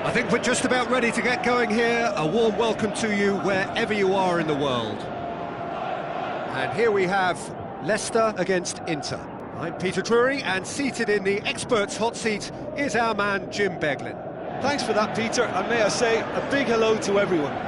I think we're just about ready to get going here. A warm welcome to you wherever you are in the world. And here we have Leicester against Inter. I'm Peter Drury, and seated in the experts' hot seat is our man Jim Beglin. Thanks for that, Peter, and may I say a big hello to everyone.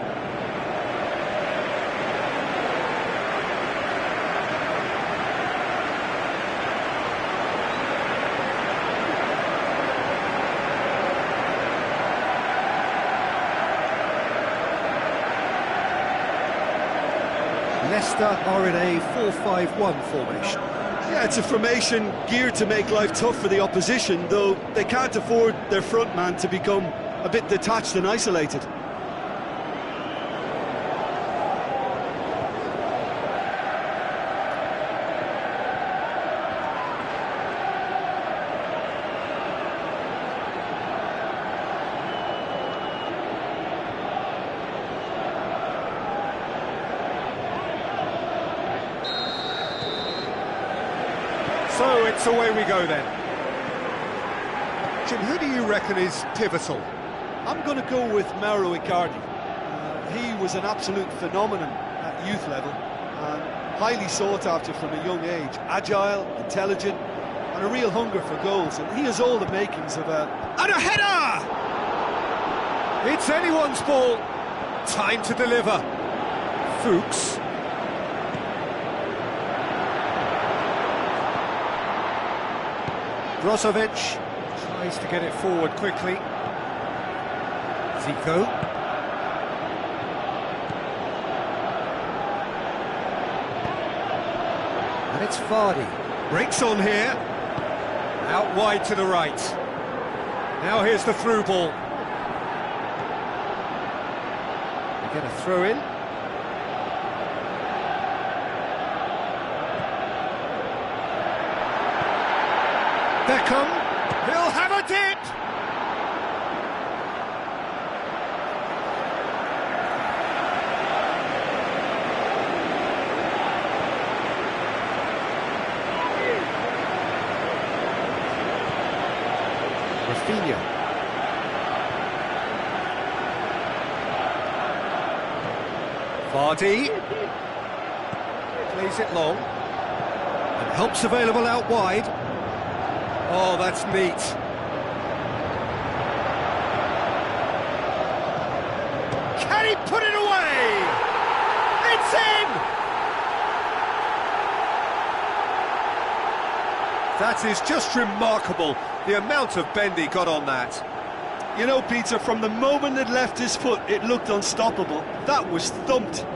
Leicester are in a 4-5-1 formation. Yeah, it's a formation geared to make life tough for the opposition, though they can't afford their front man to become a bit detached and isolated. So it's away we go then. Jim, who do you reckon is pivotal? I'm going to go with Mauro Icardi. He was an absolute phenomenon at youth level, and highly sought after from a young age. Agile, intelligent, and a real hunger for goals. And he has all the makings of a... And a header! It's anyone's ball. Time to deliver. Fuchs. Brozovic tries to get it forward quickly. Zico. And it's Vardy. Breaks on here. Out wide to the right. Now here's the through ball. We get a throw in. Beckham, he'll have a dip! Rafinha. Vardy. Plays it long. And help's available out wide. Oh, that's neat. Can he put it away? It's in! That is just remarkable, the amount of bend he got on that. You know, Peter, from the moment it left his foot, it looked unstoppable. That was thumped.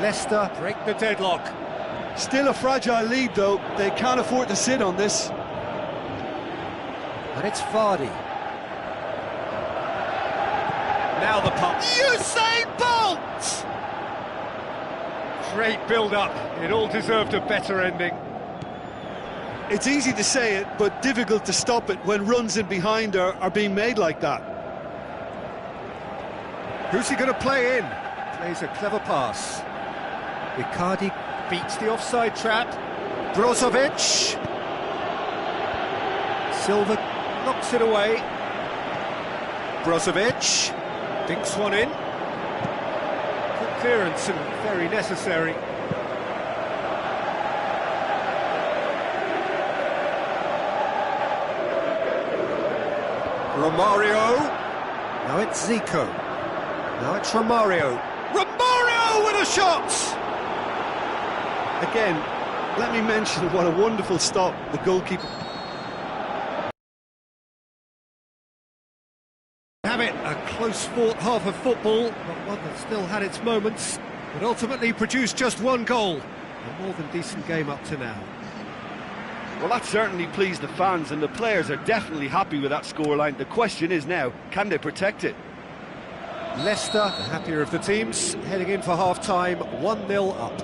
Leicester break the deadlock. Still a fragile lead, though. They can't afford to sit on this. And it's Vardy. Now the pump. Usain Bolt! Great build-up. It all deserved a better ending. It's easy to say it, but difficult to stop it when runs in behind are being made like that. Who's he going to play in? Plays a clever pass. Icardi beats the offside trap. Brozovic. Silva knocks it away. Brozovic dinks one in. Good clearance and very necessary. Romario. Now it's Zico. Now it's Romario. Romario with a shot! Again, let me mention what a wonderful stop the goalkeeper... Have it, a close-fought half of football, but one that still had its moments, but ultimately produced just one goal. A more than decent game up to now. Well, that certainly pleased the fans, and the players are definitely happy with that scoreline. The question is now, can they protect it? Leicester, the happier of the teams, heading in for half-time, 1-0 up.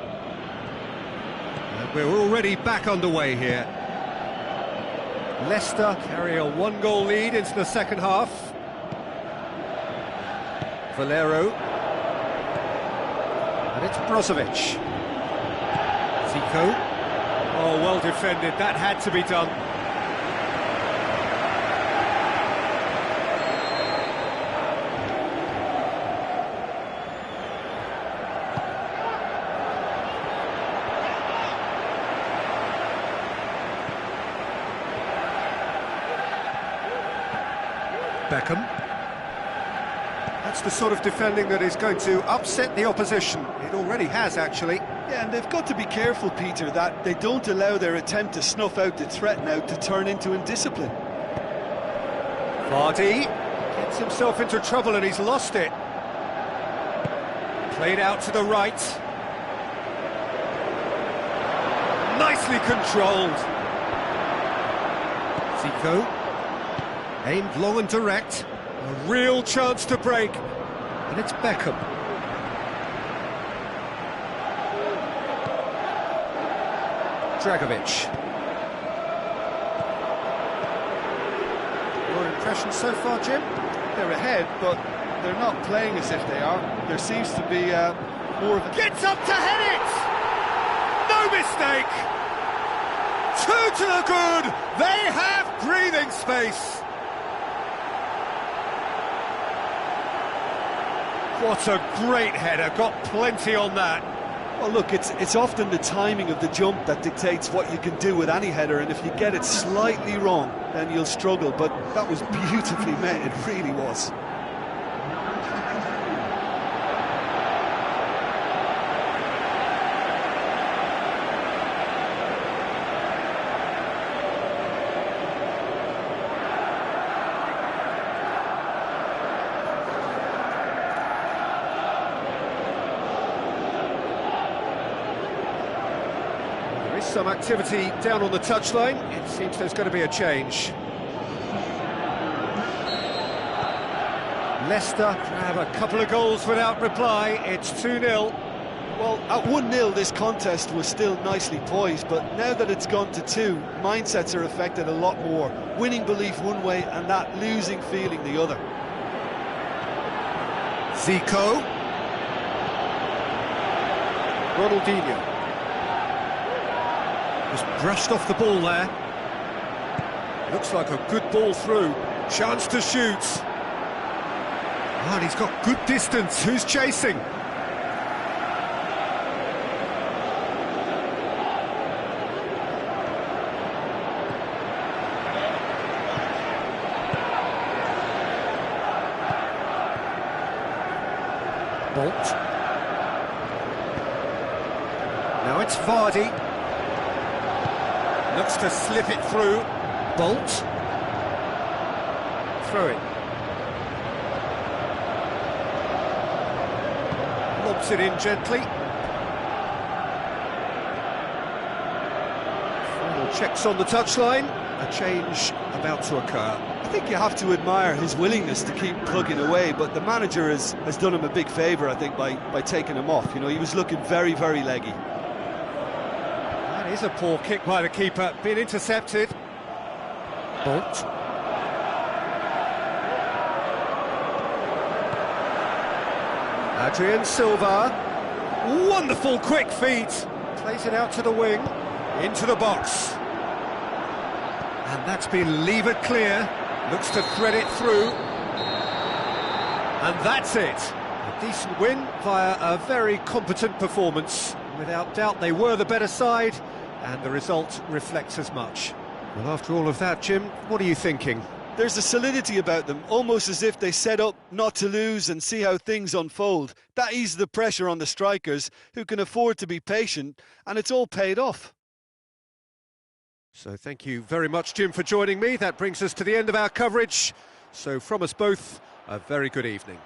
And we're already back underway here. Leicester carry a one-goal lead into the second half. Valero. And it's Brozovic. Zico. Oh, well defended, that had to be done. Beckham. That's the sort of defending that is going to upset the opposition. It already has, actually. Yeah, and they've got to be careful, Peter, that they don't allow their attempt to snuff out the threat now to turn into indiscipline. Vardy gets himself into trouble and he's lost it. Played out to the right. Nicely controlled. Zico. Aimed long and direct. A real chance to break. And it's Beckham. Dragovic. Your impression so far, Jim? They're ahead, but they're not playing as if they are. There seems to be more of a... Gets up to head it! No mistake! Two to the good! They have breathing space! What a great header, got plenty on that. Well, look, it's often the timing of the jump that dictates what you can do with any header, and if you get it slightly wrong, then you'll struggle, but that was beautifully met, it really was. Some activity down on the touchline. It seems there's going to be a change. Leicester have a couple of goals without reply. It's 2-0. Well, at 1-0 this contest was still nicely poised, but now that it's gone to 2, mindsets are affected a lot more. Winning belief one way and that losing feeling the other. Zico. Ronaldinho. Just brushed off the ball there. Looks like a good ball through. Chance to shoot. Oh, and he's got good distance. Who's chasing? Bolt. Now it's Vardy. Looks to slip it through. Bolt. Throw it. Lobs it in gently. Final checks on the touchline. A change about to occur. I think you have to admire his willingness to keep plugging away, but the manager has done him a big favour, I think, by taking him off. You know, he was looking very, very leggy. That is a poor kick by the keeper, been intercepted. Bolt. Adrien Silva. Wonderful quick feet. Plays it out to the wing, into the box. And that's been levered clear. Looks to thread it through. And that's it. A decent win via a very competent performance. Without doubt, they were the better side, and the result reflects as much. Well, after all of that, Jim, what are you thinking? There's a solidity about them, almost as if they set up not to lose and see how things unfold. That eases the pressure on the strikers, who can afford to be patient, and it's all paid off. So thank you very much, Jim, for joining me. That brings us to the end of our coverage. So from us both, a very good evening.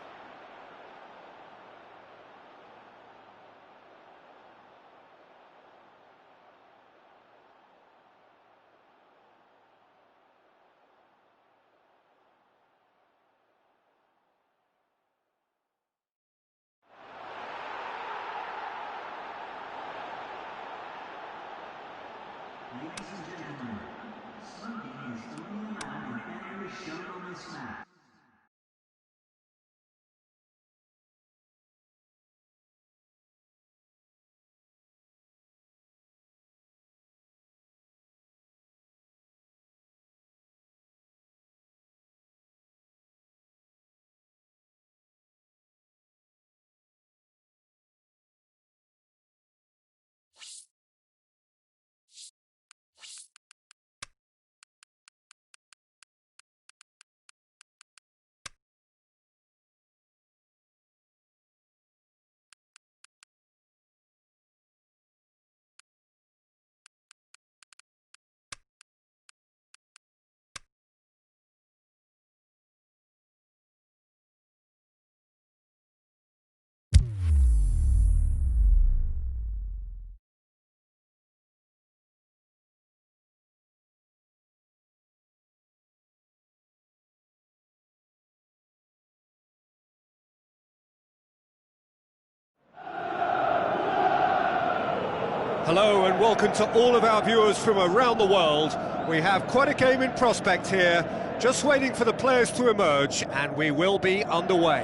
Hello and welcome to all of our viewers from around the world. We have quite a game in prospect here, just waiting for the players to emerge, and we will be underway.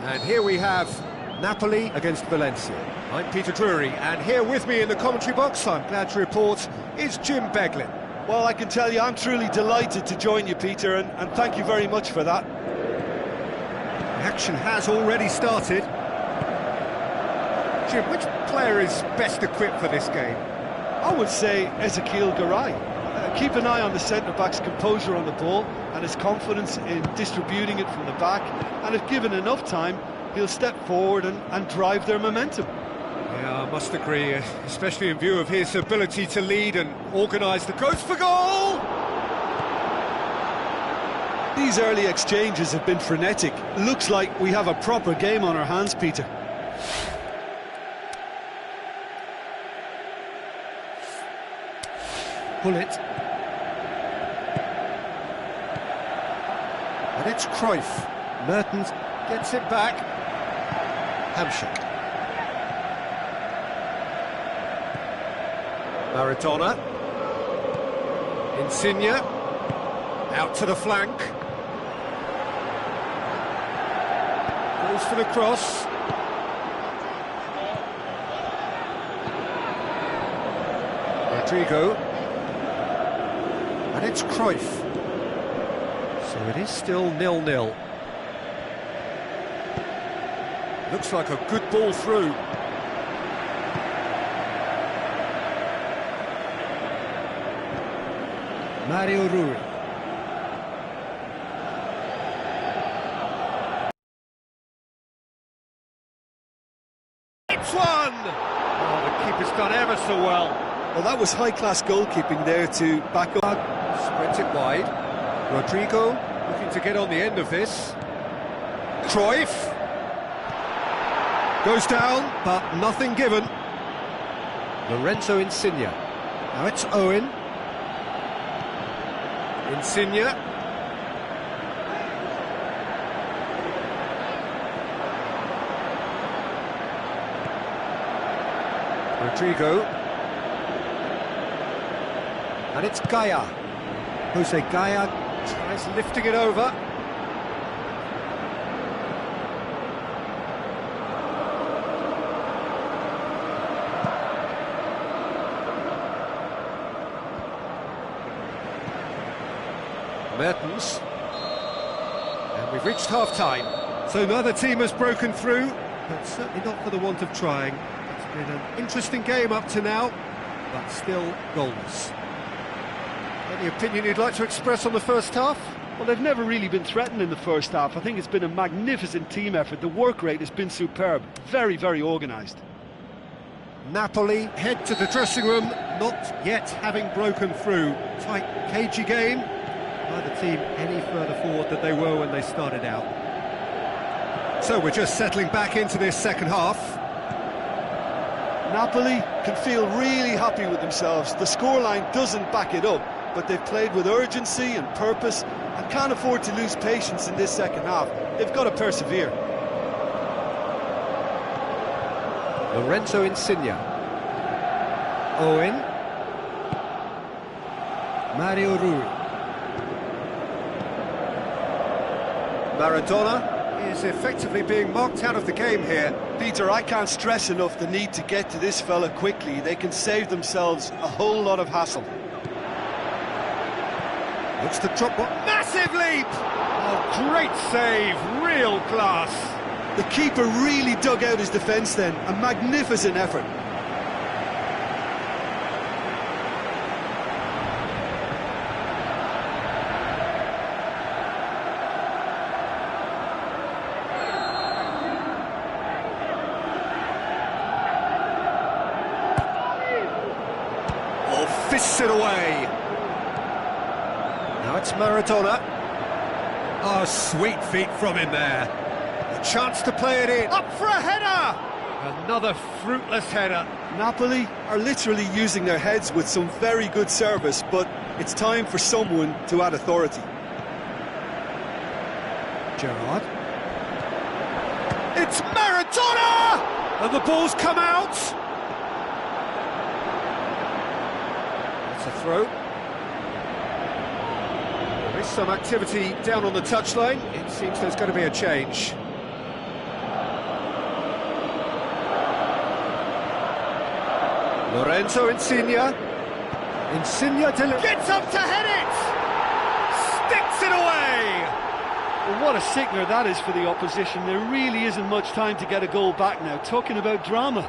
And here we have Napoli against Valencia. I'm Peter Drury, and here with me in the commentary box, I'm glad to report, is Jim Beglin. Well, I can tell you I'm truly delighted to join you, Peter, and thank you very much for that. The action has already started. Jim, which player is best equipped for this game? I would say Ezequiel Garay. Keep an eye on the centre-back's composure on the ball and his confidence in distributing it from the back, and if given enough time, he'll step forward and drive their momentum. Yeah, I must agree, especially in view of his ability to lead and organise the goes for goal! These early exchanges have been frenetic. Looks like we have a proper game on our hands, Peter. Pull it. And it's Cruyff. Mertens gets it back. Hamsik. Maradona. Insigne. Out to the flank. Goes for the cross. Rodrigo. And it's Cruyff. So it is still 0-0. Looks like a good ball through. Mario Rui. It's one! Oh, the keeper's done ever so well. Well, that was high-class goalkeeping there to back up. Sprint it wide. Rodrigo looking to get on the end of this. Cruyff. Goes down, but nothing given. Lorenzo Insigne. Now it's Owen. Insigne. Rodrigo. And it's Gaia. Jose Gaia tries lifting it over. Mertens. And we've reached half-time. So neither team has broken through, but certainly not for the want of trying. It's been an interesting game up to now, but still goalless. Any opinion you'd like to express on the first half? Well, they've never really been threatened in the first half. I think it's been a magnificent team effort. The work rate has been superb. Very, very organised. Napoli head to the dressing room, not yet having broken through. Tight, cagey game. Neither team any further forward than they were when they started out. So we're just settling back into this second half. Napoli can feel really happy with themselves. The scoreline doesn't back it up, but they've played with urgency and purpose and can't afford to lose patience in this second half. They've got to persevere. Lorenzo Insigne. Owen. Mario Rui. Maradona is effectively being marked out of the game here. Peter, I can't stress enough the need to get to this fella quickly. They can save themselves a whole lot of hassle. Looks to drop one. Massive leap! Oh, great save, real class. The keeper really dug out his defence then. A magnificent effort. Oh, fists it away. Now it's Maradona. Oh, sweet feet from him there. A chance to play it in. Up for a header! Another fruitless header. Napoli are literally using their heads with some very good service, but it's time for someone to add authority. Gerrard. It's Maradona! And the ball's come out. It's a throw. There is some activity down on the touchline. It seems there's going to be a change. Lorenzo Insigne. Insigne gets up to head it! Sticks it away! Well, what a sickener that is for the opposition. There really isn't much time to get a goal back now. Talking about drama.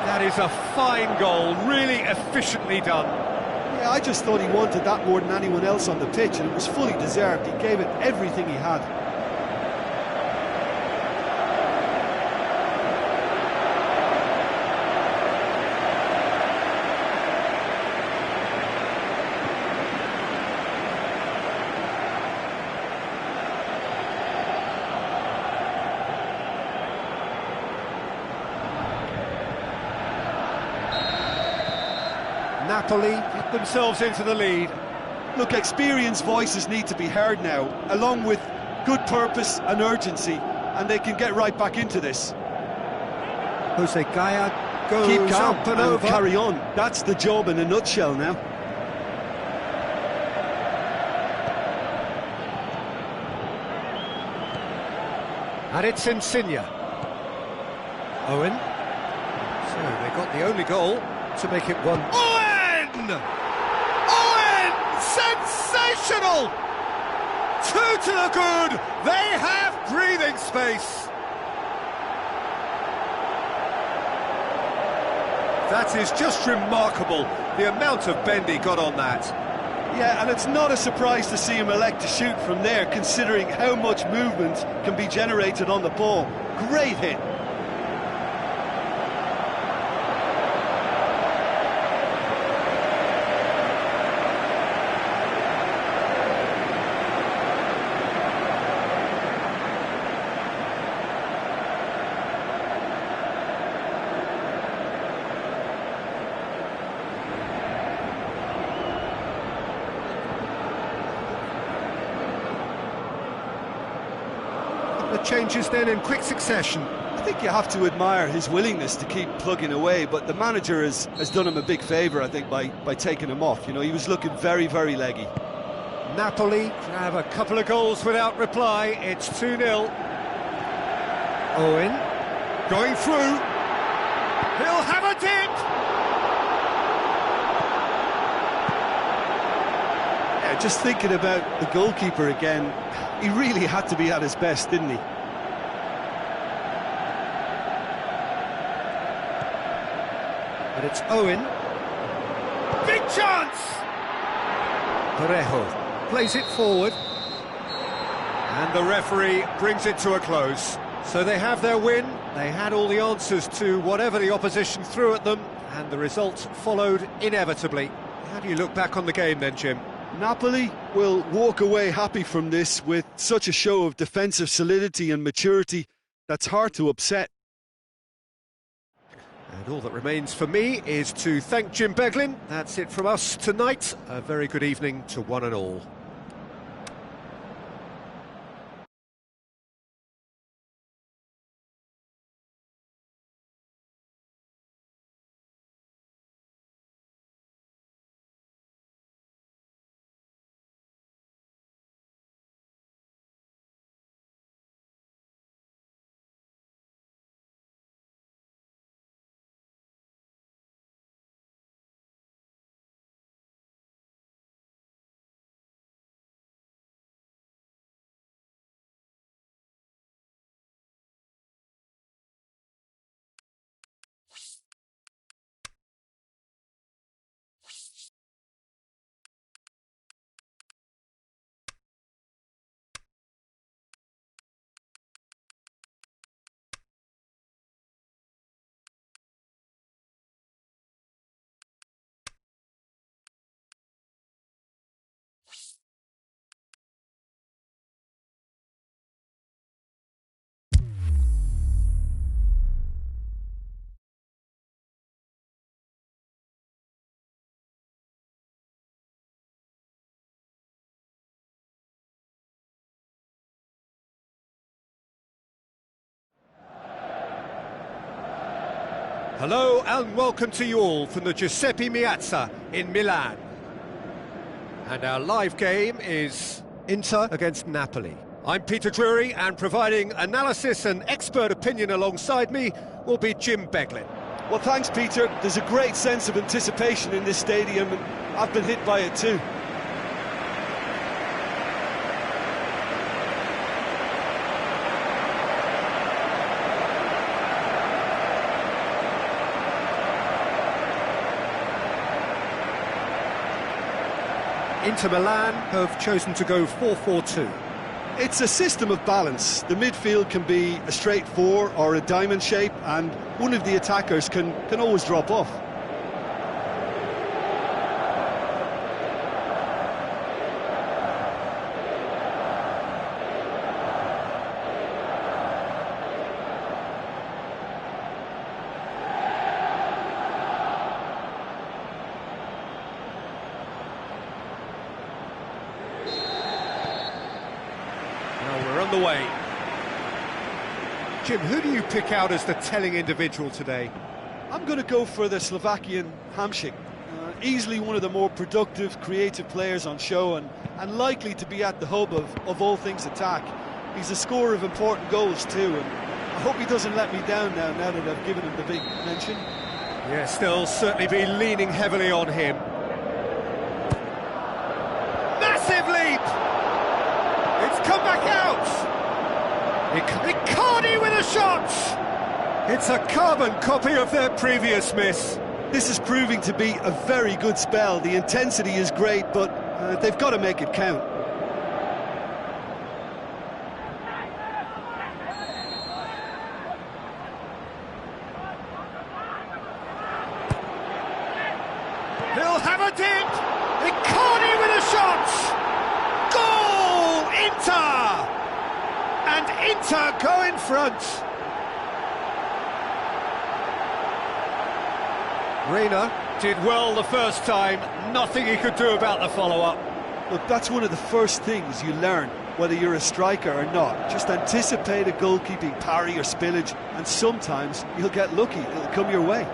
That is a fine goal, really efficiently done. Yeah, I just thought he wanted that more than anyone else on the pitch, and it was fully deserved. He gave it everything he had. Napoli get themselves into the lead. Look, experienced voices need to be heard now, along with good purpose and urgency, and they can get right back into this. Jose Gaya goes Keep calm up and over. Carry on. That's the job in a nutshell now. And it's Insigne. Owen. So they got the only goal to make it 1. Owen! Owen! Sensational! 2 to the good. They have breathing space. That is just remarkable, the amount of bend he got on that. Yeah, and it's not a surprise to see him elect to shoot from there, considering how much movement can be generated on the ball. Great hit. The changes then in quick succession. I think you have to admire his willingness to keep plugging away, but the manager has done him a big favour, I think, by taking him off. You know, he was looking very, very leggy. Napoli have a couple of goals without reply. It's 2-0. Owen going through. He'll have a dip. Yeah, just thinking about the goalkeeper again, he really had to be at his best, didn't he? And it's Owen. Big chance! Parejo plays it forward. And the referee brings it to a close. So they have their win. They had all the answers to whatever the opposition threw at them, and the result followed inevitably. How do you look back on the game then, Jim? Napoli will walk away happy from this with such a show of defensive solidity and maturity that's hard to upset. And all that remains for me is to thank Jim Beglin. That's it from us tonight. A very good evening to one and all. Hello and welcome to you all from the Giuseppe Meazza in Milan. And our live game is Inter against Napoli. I'm Peter Drury, and providing analysis and expert opinion alongside me will be Jim Beglin. Well, thanks, Peter. There's a great sense of anticipation in this stadium, and I've been hit by it too. Inter Milan have chosen to go 4-4-2. It's a system of balance. The midfield can be a straight four or a diamond shape, and one of the attackers can always drop off. We're on the way. Jim, who do you pick out as the telling individual today? I'm going to go for the Slovakian Hamšík. Easily one of the more productive, creative players on show, and likely to be at the hub of all things attack. He's a scorer of important goals too, and I hope he doesn't let me down now that I've given him the big mention. Yes, they'll certainly be leaning heavily on him. Massive leap! It's come back out! Icardi with a shot! It's a carbon copy of their previous miss. This is proving to be a very good spell. The intensity is great, but they've got to make it count. He'll have a dip! Icardi with a shot! Goal! Inter! And Inter go in front. Reina did well the first time, nothing he could do about the follow-up. Look, that's one of the first things you learn, whether you're a striker or not. Just anticipate a goalkeeping parry or spillage, and sometimes you'll get lucky, it'll come your way.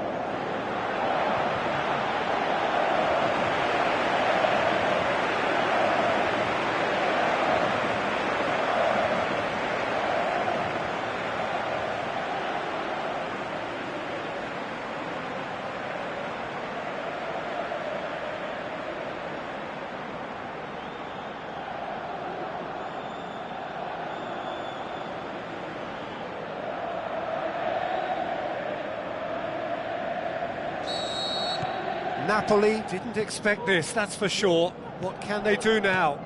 Napoli didn't expect this, that's for sure. What can they do now?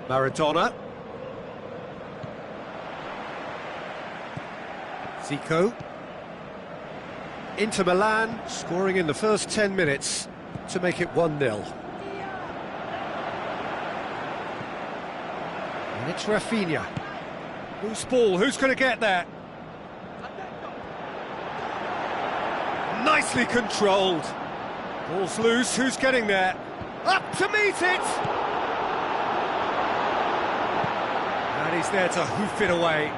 Maradona. Zico. Inter Milan scoring in the first 10 minutes to make it 1-0. And it's Rafinha. Loose ball, who's going to get there? Nicely controlled. Ball's loose, who's getting there? Up to meet it! And he's there to hoof it away.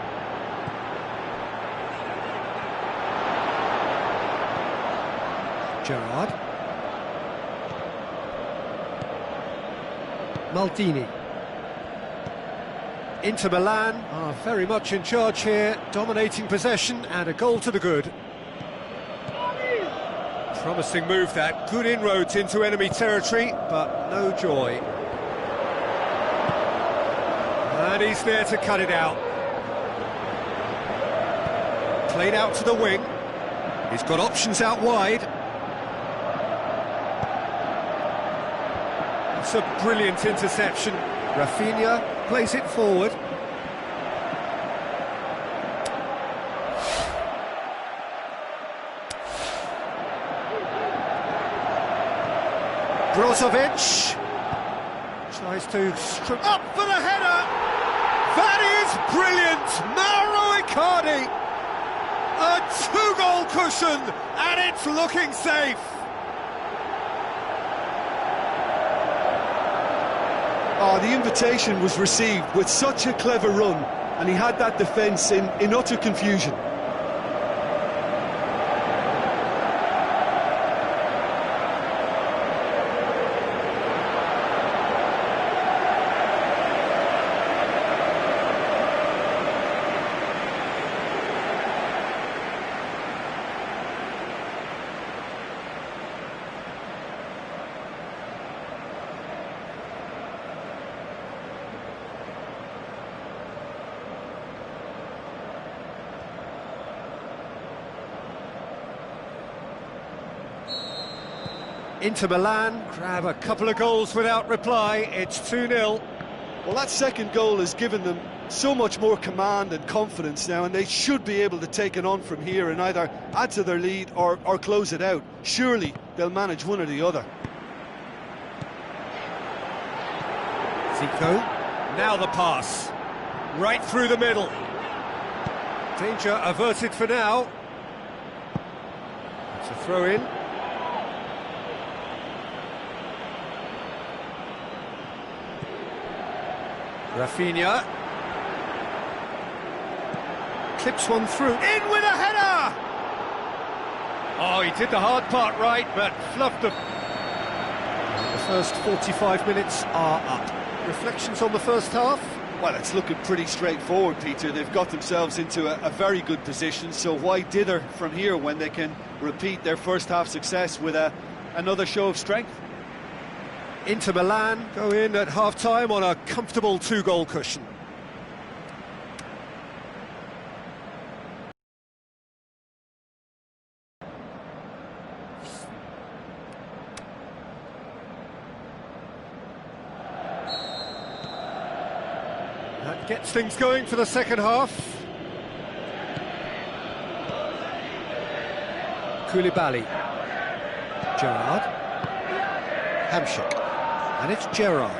Gerrard. Maldini. Inter Milan are very much in charge here, dominating possession and a goal to the good. Promising move that, good inroads into enemy territory, but no joy. And he's there to cut it out. Played out to the wing. He's got options out wide. It's a brilliant interception. Rafinha plays it forward. Brozovic tries to strip up for the header. That is brilliant. Mauro Icardi, a two-goal cushion, and it's looking safe. Oh, the invitation was received with such a clever run, and he had that defence in utter confusion. Inter Milan grab a couple of goals without reply. It's 2-0. Well, that second goal has given them so much more command and confidence now, and they should be able to take it on from here and either add to their lead or close it out. Surely they'll manage one or the other. Zico, now the pass, right through the middle. Danger averted for now. It's a throw in. Rafinha clips one through, in with a header! Oh, he did the hard part right, but fluffed the... The first 45 minutes are up. Reflections on the first half? Well, it's looking pretty straightforward, Peter. They've got themselves into a very good position, so why dither from here when they can repeat their first half success with another show of strength? Inter Milan go in at half-time on a comfortable 2-goal cushion. That gets things going for the second half. Koulibaly. Gerrard. Hamsik. And it's Gerrard.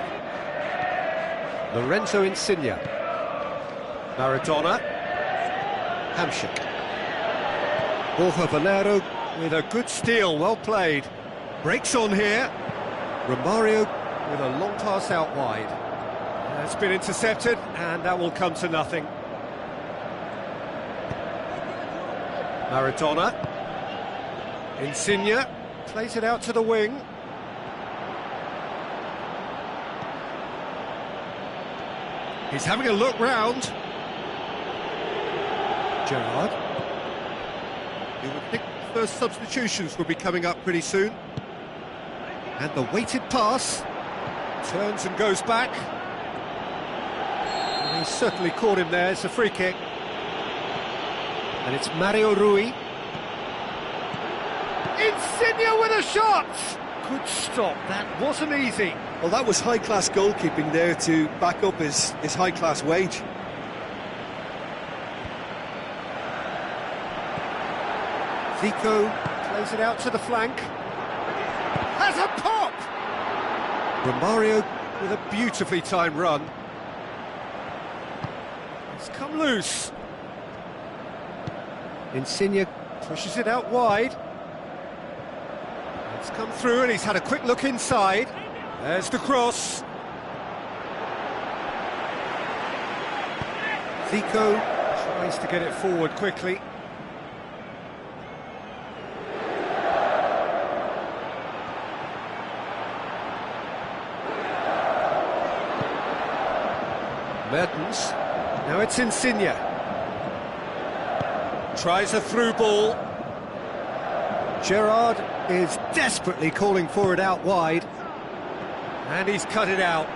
Lorenzo Insigne. Maradona. Hamsik. Borja Valero with a good steal, well played. Breaks on here. Romario with a long pass out wide. It's been intercepted, and that will come to nothing. Maradona. Insigne plays it out to the wing. He's having a look round. Gerrard. You would think the first substitutions will be coming up pretty soon. And the weighted pass. Turns and goes back. And he certainly caught him there. It's a free kick. And it's Mario Rui. Insigne with a shot! Good stop, that wasn't easy. Well, that was high-class goalkeeping there to back up his high-class wage. Zico plays it out to the flank. Has a pop! Romario with a beautifully timed run. It's come loose. Insigne pushes it out wide. It's come through and he's had a quick look inside. There's the cross. Zico tries to get it forward quickly. Mertens. Now it's Insigne. Tries a through ball. Gerrard is desperately calling for it out wide. And he's cut it out.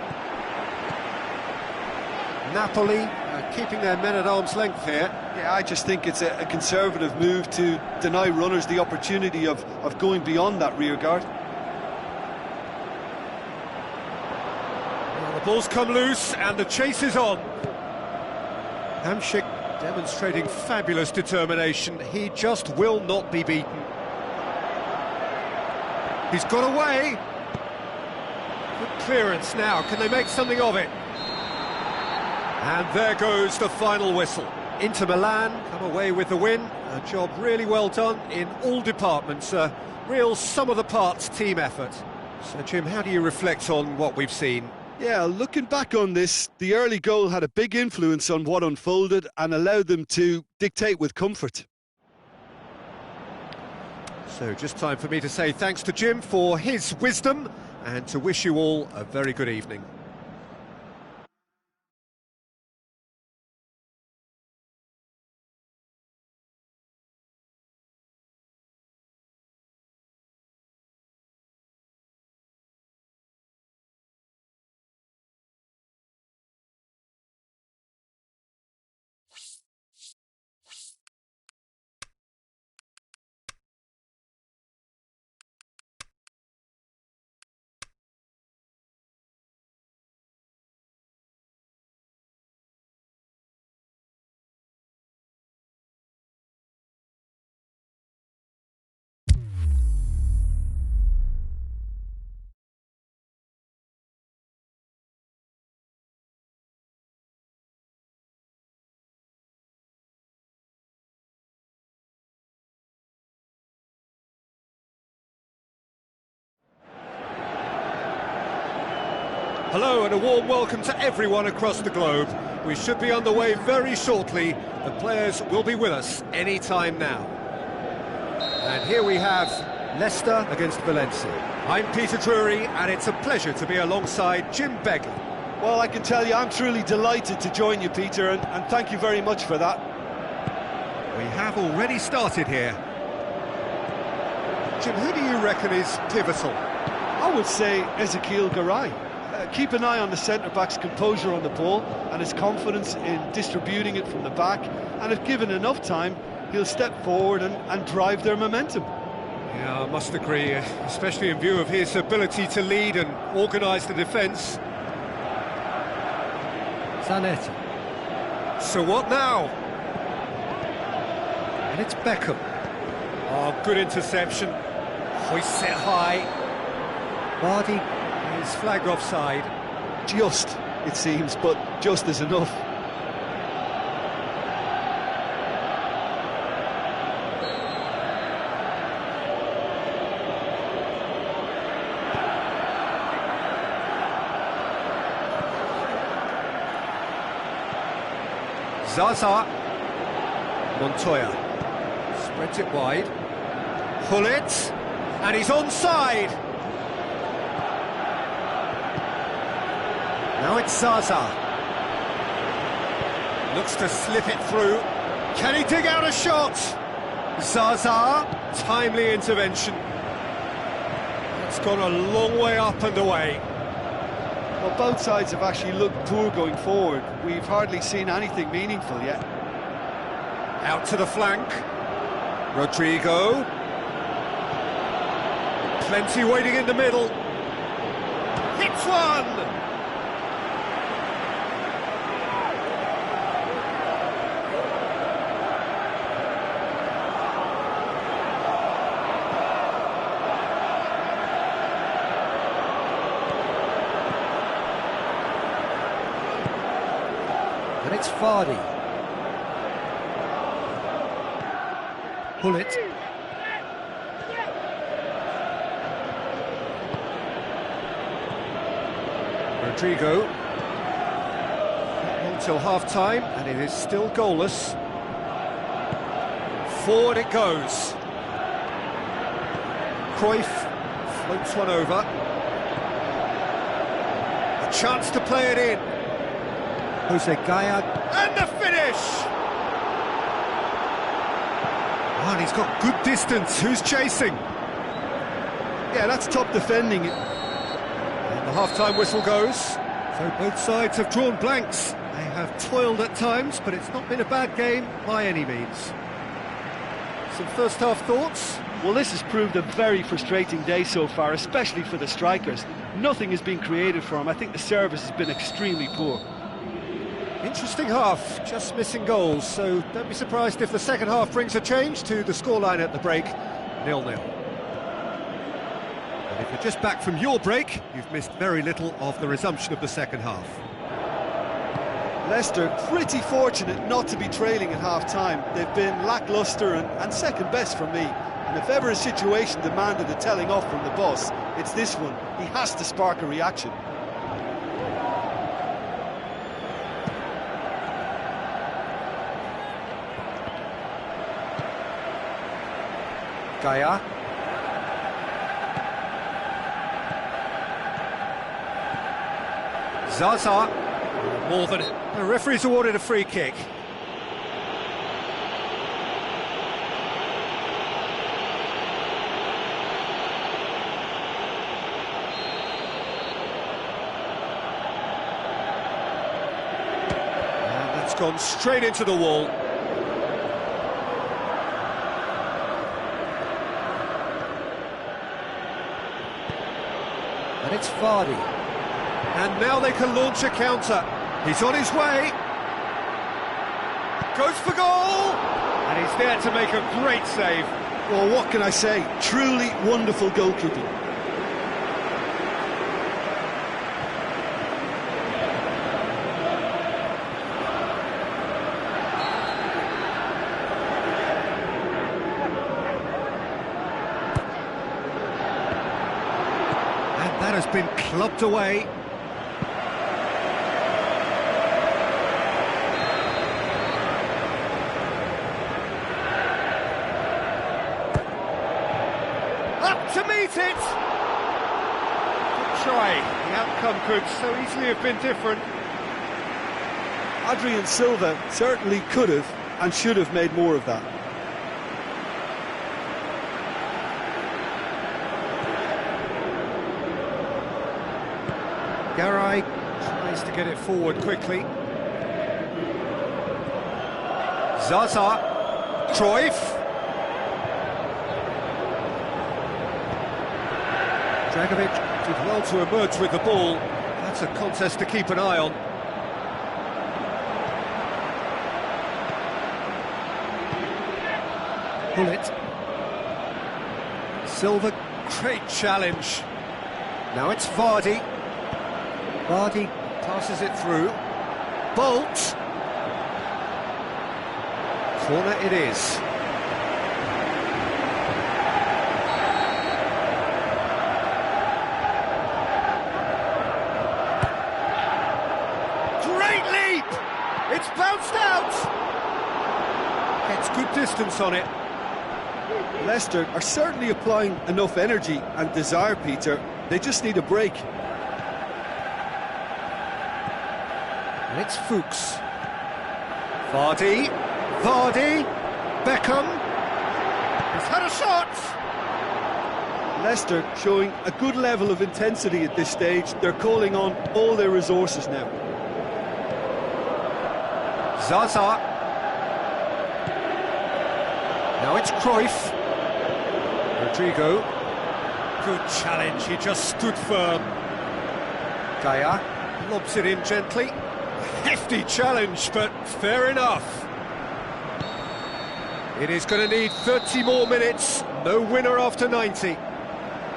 Napoli keeping their men at arm's length here. Yeah, I just think it's a conservative move to deny runners the opportunity of going beyond that rear guard. Well, the ball's come loose and the chase is on. Hamsik demonstrating fabulous determination. He just will not be beaten. He's got away. Good clearance now. Can they make something of it? And there goes the final whistle. Inter Milan come away with the win. A job really well done in all departments. A real sum-of-the-parts team effort. So, Jim, how do you reflect on what we've seen? Yeah, looking back on this, the early goal had a big influence on what unfolded and allowed them to dictate with comfort. So just time for me to say thanks to Jim for his wisdom and to wish you all a very good evening. Hello and a warm welcome to everyone across the globe. We should be on the way very shortly. The players will be with us any time now. And here we have Leicester against Valencia. I'm Peter Drury, and it's a pleasure to be alongside Jim Begley. Well, I can tell you I'm truly delighted to join you, Peter, and thank you very much for that. We have already started here. Jim, who do you reckon is pivotal? I would say Ezekiel Garay. Keep an eye on the centre-back's composure on the ball and his confidence in distributing it from the back, and if given enough time, he'll step forward and drive their momentum. Yeah, I must agree, especially in view of his ability to lead and organise the defence. Zanetti. So what now? And it's Beckham. Oh, good interception. Hoists it high. Vardy. He's flagged offside. Just, it seems, but just is enough. Zaza. Montoya. Spreads it wide. Hullet. And he's onside. Now it's Zaza. Looks to slip it through. Can he dig out a shot? Zaza. Timely intervention. It's gone a long way up and away. Well, both sides have actually looked poor going forward. We've hardly seen anything meaningful yet. Out to the flank. Rodrigo. Plenty waiting in the middle. Hits one! And it's Vardy. Hullet. Rodrigo. Until half-time, and it is still goalless. Forward it goes. Cruyff floats one over. A chance to play it in. Jose Gaya. And the finish! Oh, and he's got good distance. Who's chasing? Yeah, that's top defending. And the half-time whistle goes. So both sides have drawn blanks. They have toiled at times, but it's not been a bad game by any means. Some first-half thoughts? Well, this has proved a very frustrating day so far, especially for the strikers. Nothing has been created for them. I think the service has been extremely poor. Interesting half, just missing goals, so don't be surprised if the second half brings a change to the scoreline at the break, 0-0. And if you're just back from your break, you've missed very little of the resumption of the second half. Leicester pretty fortunate not to be trailing at half-time. They've been lacklustre and second best for me. And if ever a situation demanded a telling off from the boss, it's this one. He has to spark a reaction. Gaya. Zaza. More than it. The referee's awarded a free kick. And that's gone straight into the wall. And it's Vardy. And now they can launch a counter. He's on his way. Goes for goal! And he's there to make a great save. Well, what can I say? Truly wonderful goalkeeping. And that has been clubbed away. try. The outcome could so easily have been different. Adrian Silva certainly could have and should have made more of that. Garay tries to get it forward quickly. Zaza. Cruyff. Dragovic did well to emerge with the ball. That's a contest to keep an eye on. Bullet. Silva, great challenge. Now it's Vardy. Vardy passes it through. Bolt. Corner it is. Great leap! It's bounced out! Gets good distance on it. Leicester are certainly applying enough energy and desire, Peter. They just need a break. And it's Fuchs. Vardy. Vardy. Beckham. He's had a shot! Leicester showing a good level of intensity at this stage. They're calling on all their resources now. Zaza. Now it's Cruyff. Rodrigo. Good challenge, he just stood firm. Gaia lobs it in gently. Hefty challenge, but fair enough. It is going to need 30 more minutes. No winner after 90.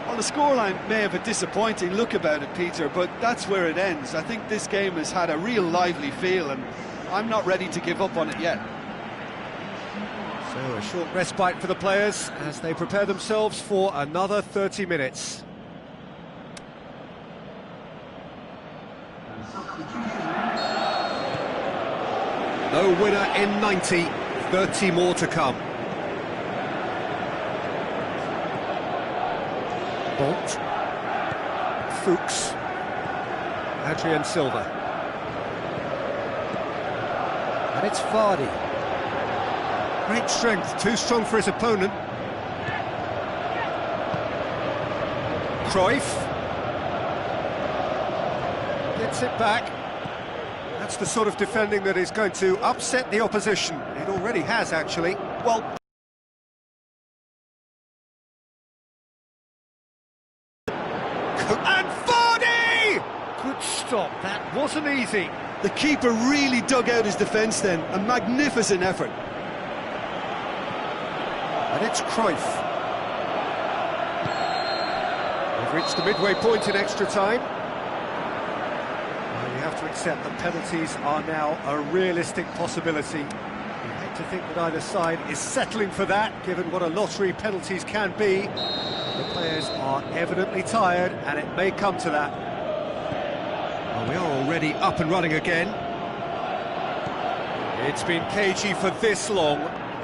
Well, the scoreline may have a disappointing look about it, Peter, but that's where it ends. I think this game has had a real lively feel, and I'm not ready to give up on it yet. So a short respite for the players as they prepare themselves for another 30 minutes. No winner in 90, 30 more to come. Bolt. Fuchs. Adrian Silva. And it's Vardy. Great strength, too strong for his opponent. Cruyff. Gets it back. That's the sort of defending that is going to upset the opposition. It already has, actually. Well, and Vardy! Good stop, that wasn't easy. the keeper really dug out his defence then. A magnificent effort. And it's Cruyff. We've reached the midway point in extra time. Well, you have to accept that penalties are now a realistic possibility. You hate to think that either side is settling for that, given what a lottery penalties can be. The players are evidently tired, and it may come to that. Well, we are already up and running again. It's been cagey for this long.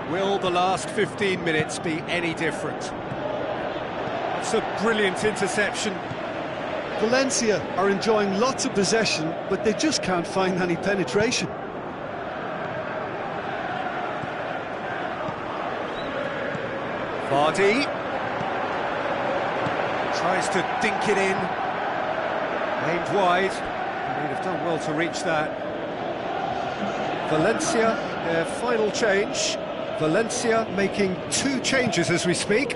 Will the last 15 minutes be any different? That's a brilliant interception. Valencia are enjoying lots of possession, but they just can't find any penetration. Vardy tries to dink it in. Aimed wide. They'd have done well to reach that. Valencia, their final change. Valencia making 2 changes as we speak.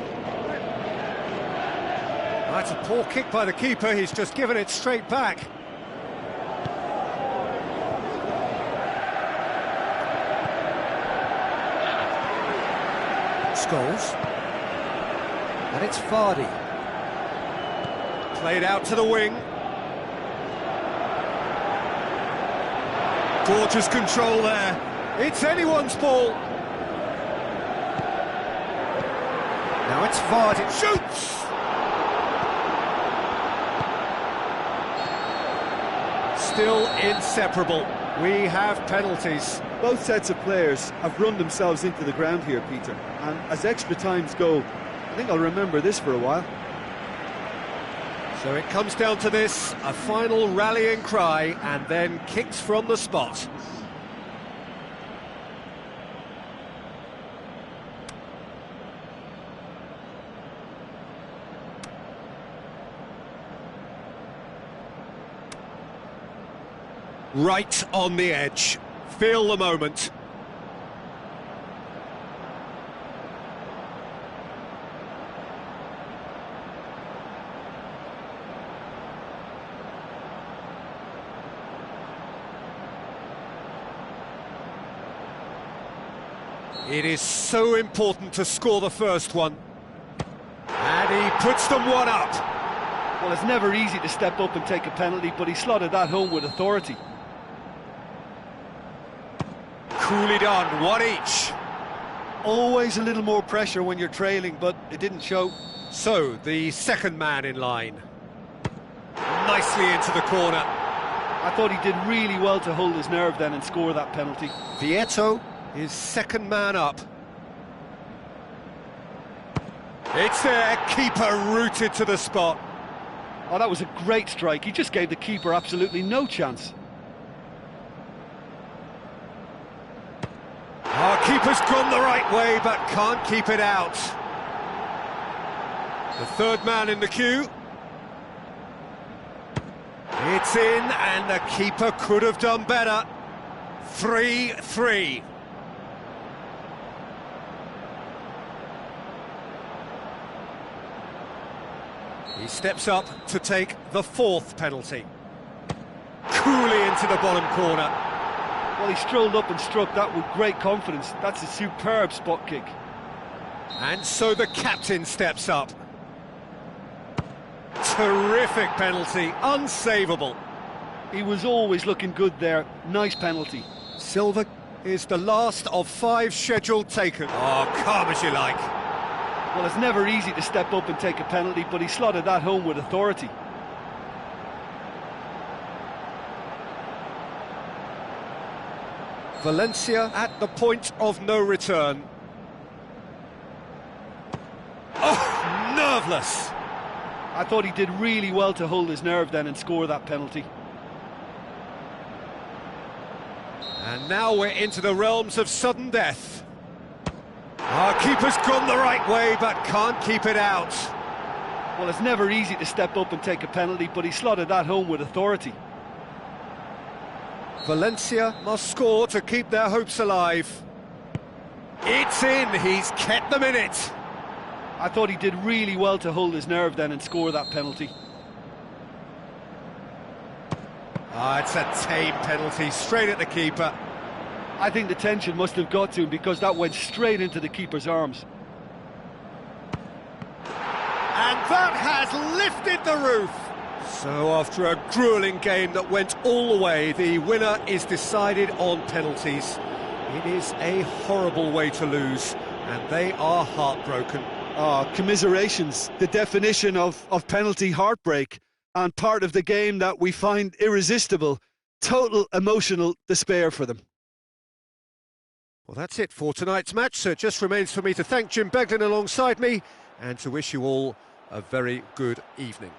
That's a poor kick by the keeper, he's just given it straight back. Scholes. And it's Vardy. Played out to the wing. Gorgeous control there. It's anyone's ball. Now it's Vardy. Shoots! Still inseparable. We have penalties. Both sets of players have run themselves into the ground here, Peter. And as extra times go, I think I'll remember this for a while. So it comes down to this, a final rallying cry, and then kicks from the spot. Right on the edge. Feel the moment. It is so important to score the first one. And he puts them one up. Well, it's never easy to step up and take a penalty, but he slotted that home with authority. Coolly done, one each. Always a little more pressure when you're trailing, but it didn't show. So, the second man in line. Nicely into the corner. I thought he did really well to hold his nerve then and score that penalty. Vietto is second man up. It's there, keeper rooted to the spot. Oh, that was a great strike. He just gave the keeper absolutely no chance. Our keeper's gone the right way, but can't keep it out. The third man in the queue. It's in, and the keeper could have done better. 3-3. He steps up to take the fourth penalty. Coolly into the bottom corner. Well, he strolled up and struck that with great confidence. That's a superb spot kick. And so the captain steps up. Terrific penalty, unsavable. He was always looking good there. Nice penalty. Silva is the last of 5 scheduled taken. Oh, calm as you like. Well, it's never easy to step up and take a penalty, but he slotted that home with authority. Valencia at the point of no return. Oh, nerveless. I thought he did really well to hold his nerve then and score that penalty. And now we're into the realms of sudden death. Our keeper's gone the right way, but can't keep it out. Well, it's never easy to step up and take a penalty, but he slotted that home with authority. Valencia must score to keep their hopes alive. It's in, he's kept them in it. I thought he did really well to hold his nerve then and score that penalty. It's a tame penalty, straight at the keeper. I think the tension must have got to him because that went straight into the keeper's arms. And that has lifted the roof. So after a gruelling game that went all the way, the winner is decided on penalties. It is a horrible way to lose, and they are heartbroken. Commiserations, the definition of penalty heartbreak, and part of the game that we find irresistible. Total emotional despair for them. Well, that's it for tonight's match, so it just remains for me to thank Jim Beglin alongside me and to wish you all a very good evening.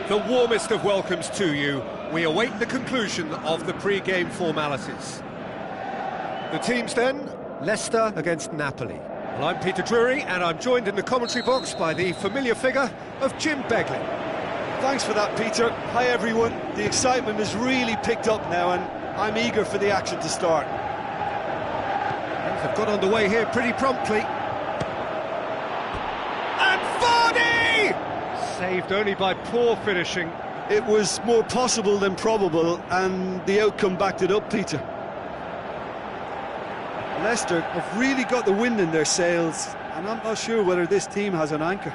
The warmest of welcomes to you. We await the conclusion of the pre-game formalities. The teams then, Leicester against Napoli. Well, I'm Peter Drury, and I'm joined in the commentary box by the familiar figure of Jim Beglin. Thanks for that, Peter. Hi, everyone. The excitement has really picked up now, and I'm eager for the action to start. Things have got underway here pretty promptly. And Vardy! Saved only by poor finishing. It was more possible than probable, and the outcome backed it up, Peter. Leicester have really got the wind in their sails, and I'm not sure whether this team has an anchor.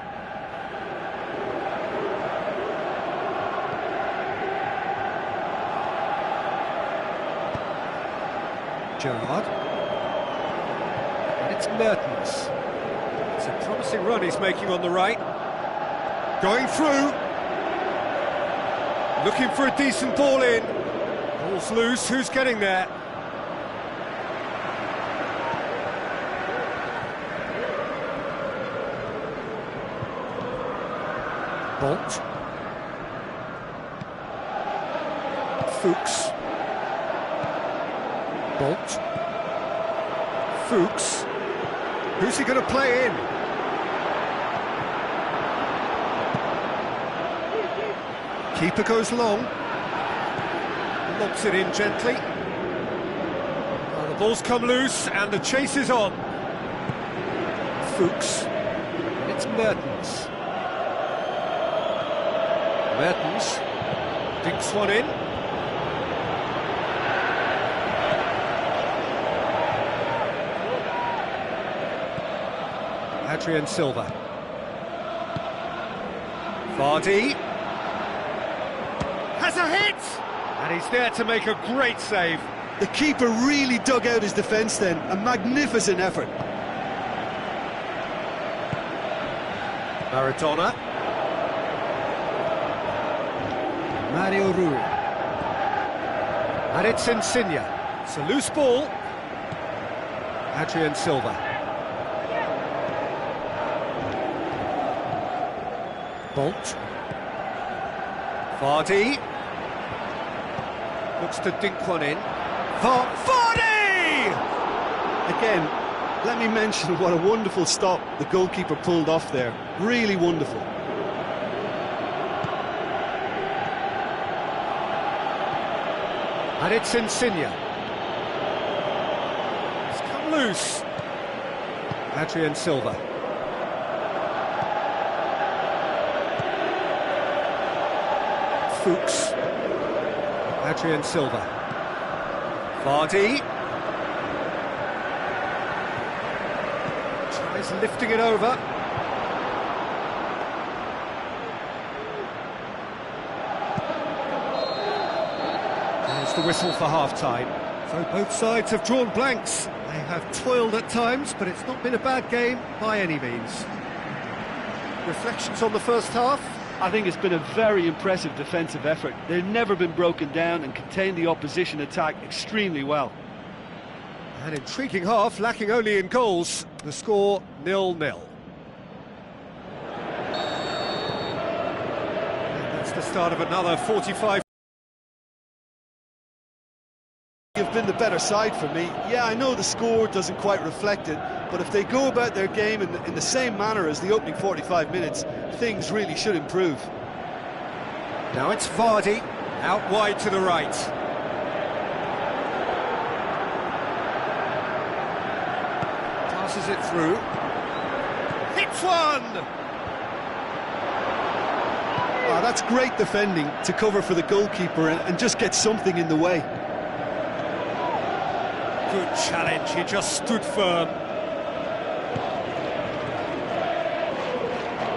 Gerrard. And it's Mertens. It's a promising run he's making on the right. Going through. Looking for a decent ball in. Ball's loose, who's getting there? Bolt. Fuchs. Bolt. Fuchs. Who's he going to play in? Keeper goes long. Lobs it in gently. Well, the ball's come loose and the chase is on. Fuchs. It's Mertens. Mertens. Dinks one in. Adrien Silva. Vardy has a hit! And he's there to make a great save. The keeper really dug out his defence then, a magnificent effort. Maradona. Mario Rui. And it's Insigne. It's a loose ball. Adrien Silva. Bolt. Vardy. Looks to dink one in. Vardy! Again, let me mention what a wonderful stop the goalkeeper pulled off there. Really wonderful. And it's Insigne. It's come loose. Adrien Silva. Fuchs. Adrien Silva. Vardy. Tries lifting it over. There's the whistle for half-time. So both sides have drawn blanks. They have toiled at times, but it's not been a bad game by any means. Reflections on the first half? I think it's been a very impressive defensive effort. They've never been broken down and contained the opposition attack extremely well. An intriguing half, lacking only in goals. The score 0-0. And that's the start of another 45. You've been the better side for me. Yeah, I know the score doesn't quite reflect it, but if they go about their game in the same manner as the opening 45 minutes, things really should improve. Now it's Vardy, out wide to the right. Passes it through. Hits one! Oh, that's great defending to cover for the goalkeeper and just get something in the way. Good challenge, he just stood firm.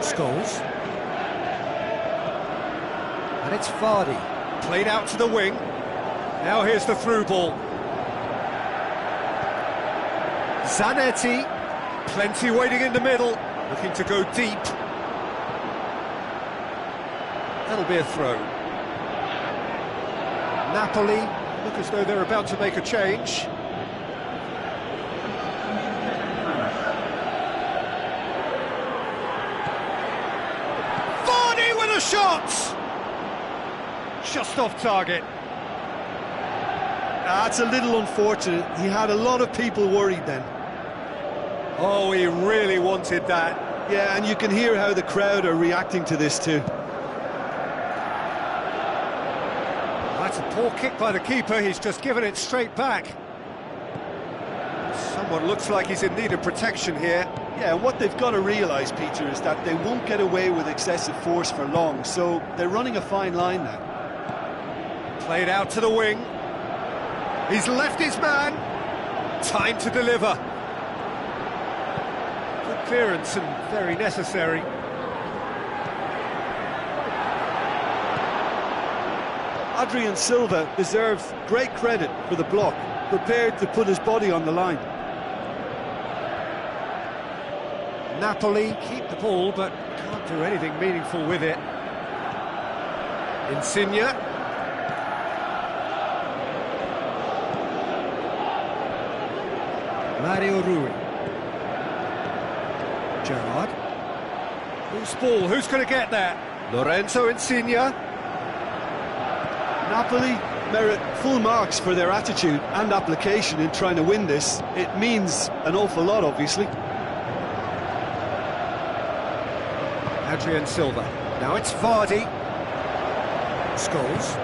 Scholes. And it's Vardy. Played out to the wing. Now here's the through ball. Zanetti. Plenty waiting in the middle. Looking to go deep. That'll be a throw. Napoli look as though they're about to make a change. A shot! Just off target. That's a little unfortunate. He had a lot of people worried then. Oh, he really wanted that. Yeah, and you can hear how the crowd are reacting to this too. Poor kick by the keeper, he's just given it straight back. Someone looks like he's in need of protection here. Yeah, and what they've got to realise, Peter, is that they won't get away with excessive force for long, so they're running a fine line now. Played out to the wing. He's left his man. Time to deliver. Good clearance and very necessary. Adrian Silva deserves great credit for the block, prepared to put his body on the line. Napoli keep the ball, but can't do anything meaningful with it. Insigne. Mario Rui. Gerrard. Who's ball? Who's going to get there? Lorenzo Insigne. Napoli merit full marks for their attitude and application in trying to win this. It means an awful lot, obviously. Adrian Silva. Now it's Vardy. Scholes.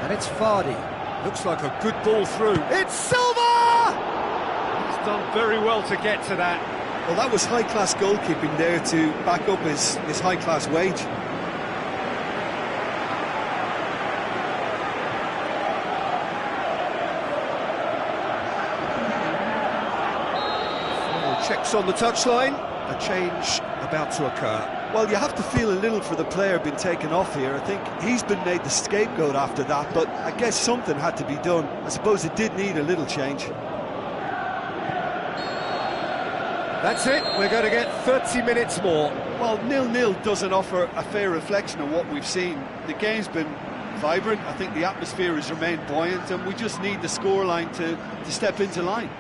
And it's Vardy. Looks like a good ball through. It's Silva! He's done very well to get to that. Well, that was high-class goalkeeping there to back up his high-class wage. Checks on the touchline, a change about to occur. Well, you have to feel a little for the player being taken off here. I think he's been made the scapegoat after that, but I guess something had to be done. I suppose it did need a little change. That's it, we're going to get 30 minutes more. Well, 0-0 doesn't offer a fair reflection of what we've seen. The game's been vibrant, I think the atmosphere has remained buoyant, and we just need the scoreline to step into line.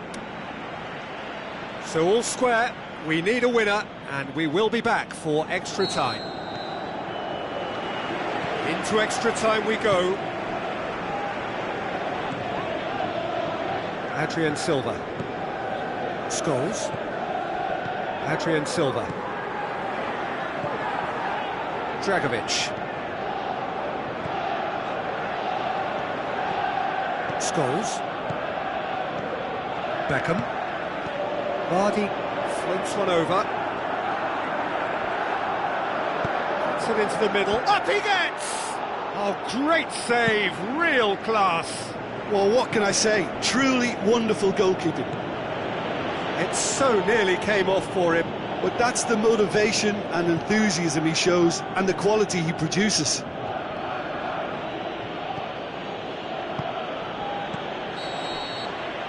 So all square, we need a winner, and we will be back for extra time. Into extra time we go. Adrian Silva. Scholes. Adrian Silva. Dragovic. Scholes. Beckham. Vardy floats one over. Puts it into the middle. Up he gets! Oh, great save, real class. Well, what can I say? Truly wonderful goalkeeping. It so nearly came off for him. But that's the motivation and enthusiasm he shows, and the quality he produces.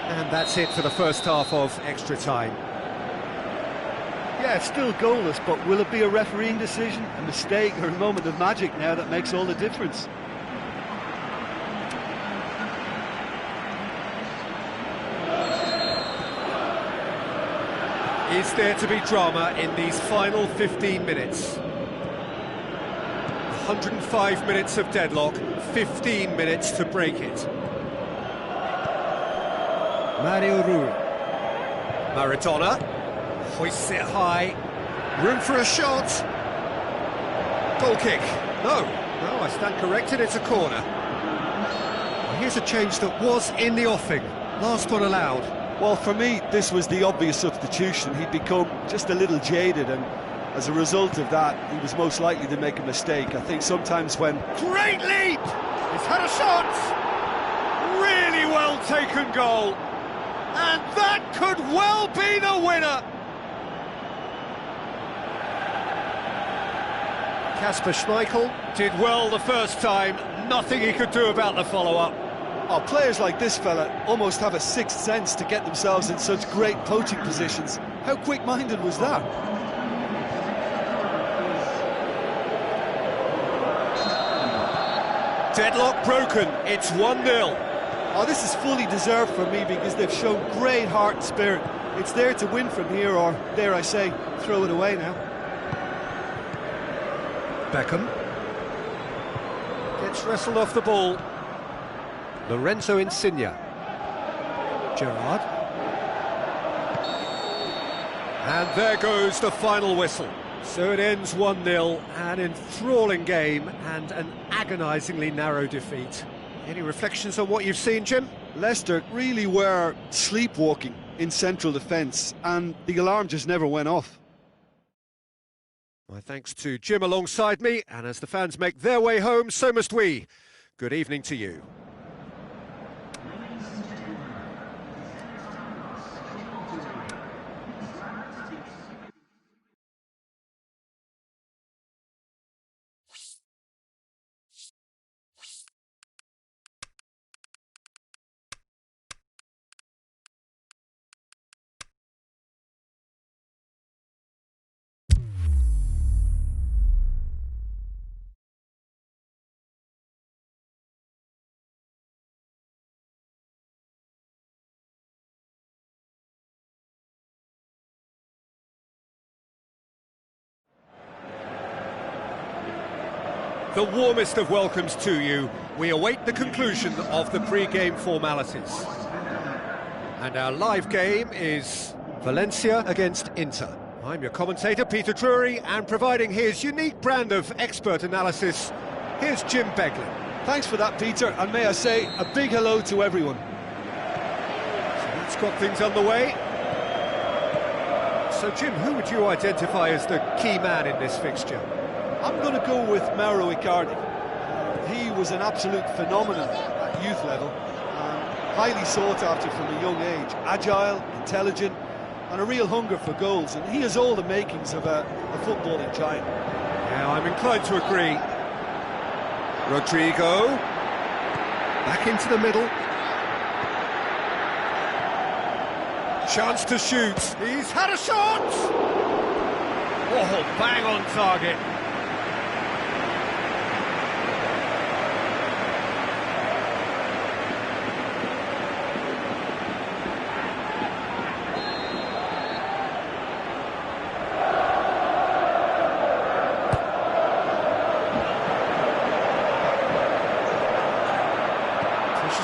And that's it for the first half of extra time. Yeah, it's still goalless, but will it be a refereeing decision, a mistake, or a moment of magic now that makes all the difference? Is there to be drama in these final 15 minutes? 105 minutes of deadlock, 15 minutes to break it. Mario Rui. Maradona hoists it high. Room for a shot. Goal kick. No, I stand corrected, it's a corner. Here's a change that was in the offing. Last one allowed. Well, for me, this was the obvious substitution. He'd become just a little jaded, and as a result of that, he was most likely to make a mistake. I think sometimes when... Great leap! He's had a shot! Really well taken goal. And that could well be the winner! Kasper Schmeichel did well the first time, nothing he could do about the follow-up. Oh, players like this fella almost have a sixth sense to get themselves in such great poaching positions. How quick-minded was that? Deadlock broken, it's 1-0. Oh, this is fully deserved for me because they've shown great heart and spirit. It's there to win from here, or, dare I say, throw it away now. Beckham gets wrestled off the ball. Lorenzo Insigne. Gerrard. And there goes the final whistle. So it ends 1-0, an enthralling game and an agonisingly narrow defeat. Any reflections on what you've seen, Jim? Leicester really were sleepwalking in central defence, and the alarm just never went off. My thanks to Jim alongside me, and as the fans make their way home, so must we. Good evening to you. The warmest of welcomes to you. We await the conclusion of the pre-game formalities. And our live game is Valencia against Inter. I'm your commentator, Peter Drury, and providing his unique brand of expert analysis, here's Jim Beglin. Thanks for that, Peter, and may I say a big hello to everyone. So that's got things underway. So Jim, who would you identify as the key man in this fixture? I'm going to go with Mauro Icardi. He was an absolute phenomenon at youth level, highly sought after from a young age. Agile, intelligent, and a real hunger for goals. And he has all the makings of a footballing giant. Yeah, I'm inclined to agree. Rodrigo, back into the middle. Chance to shoot. He's had a shot! Oh, bang on target.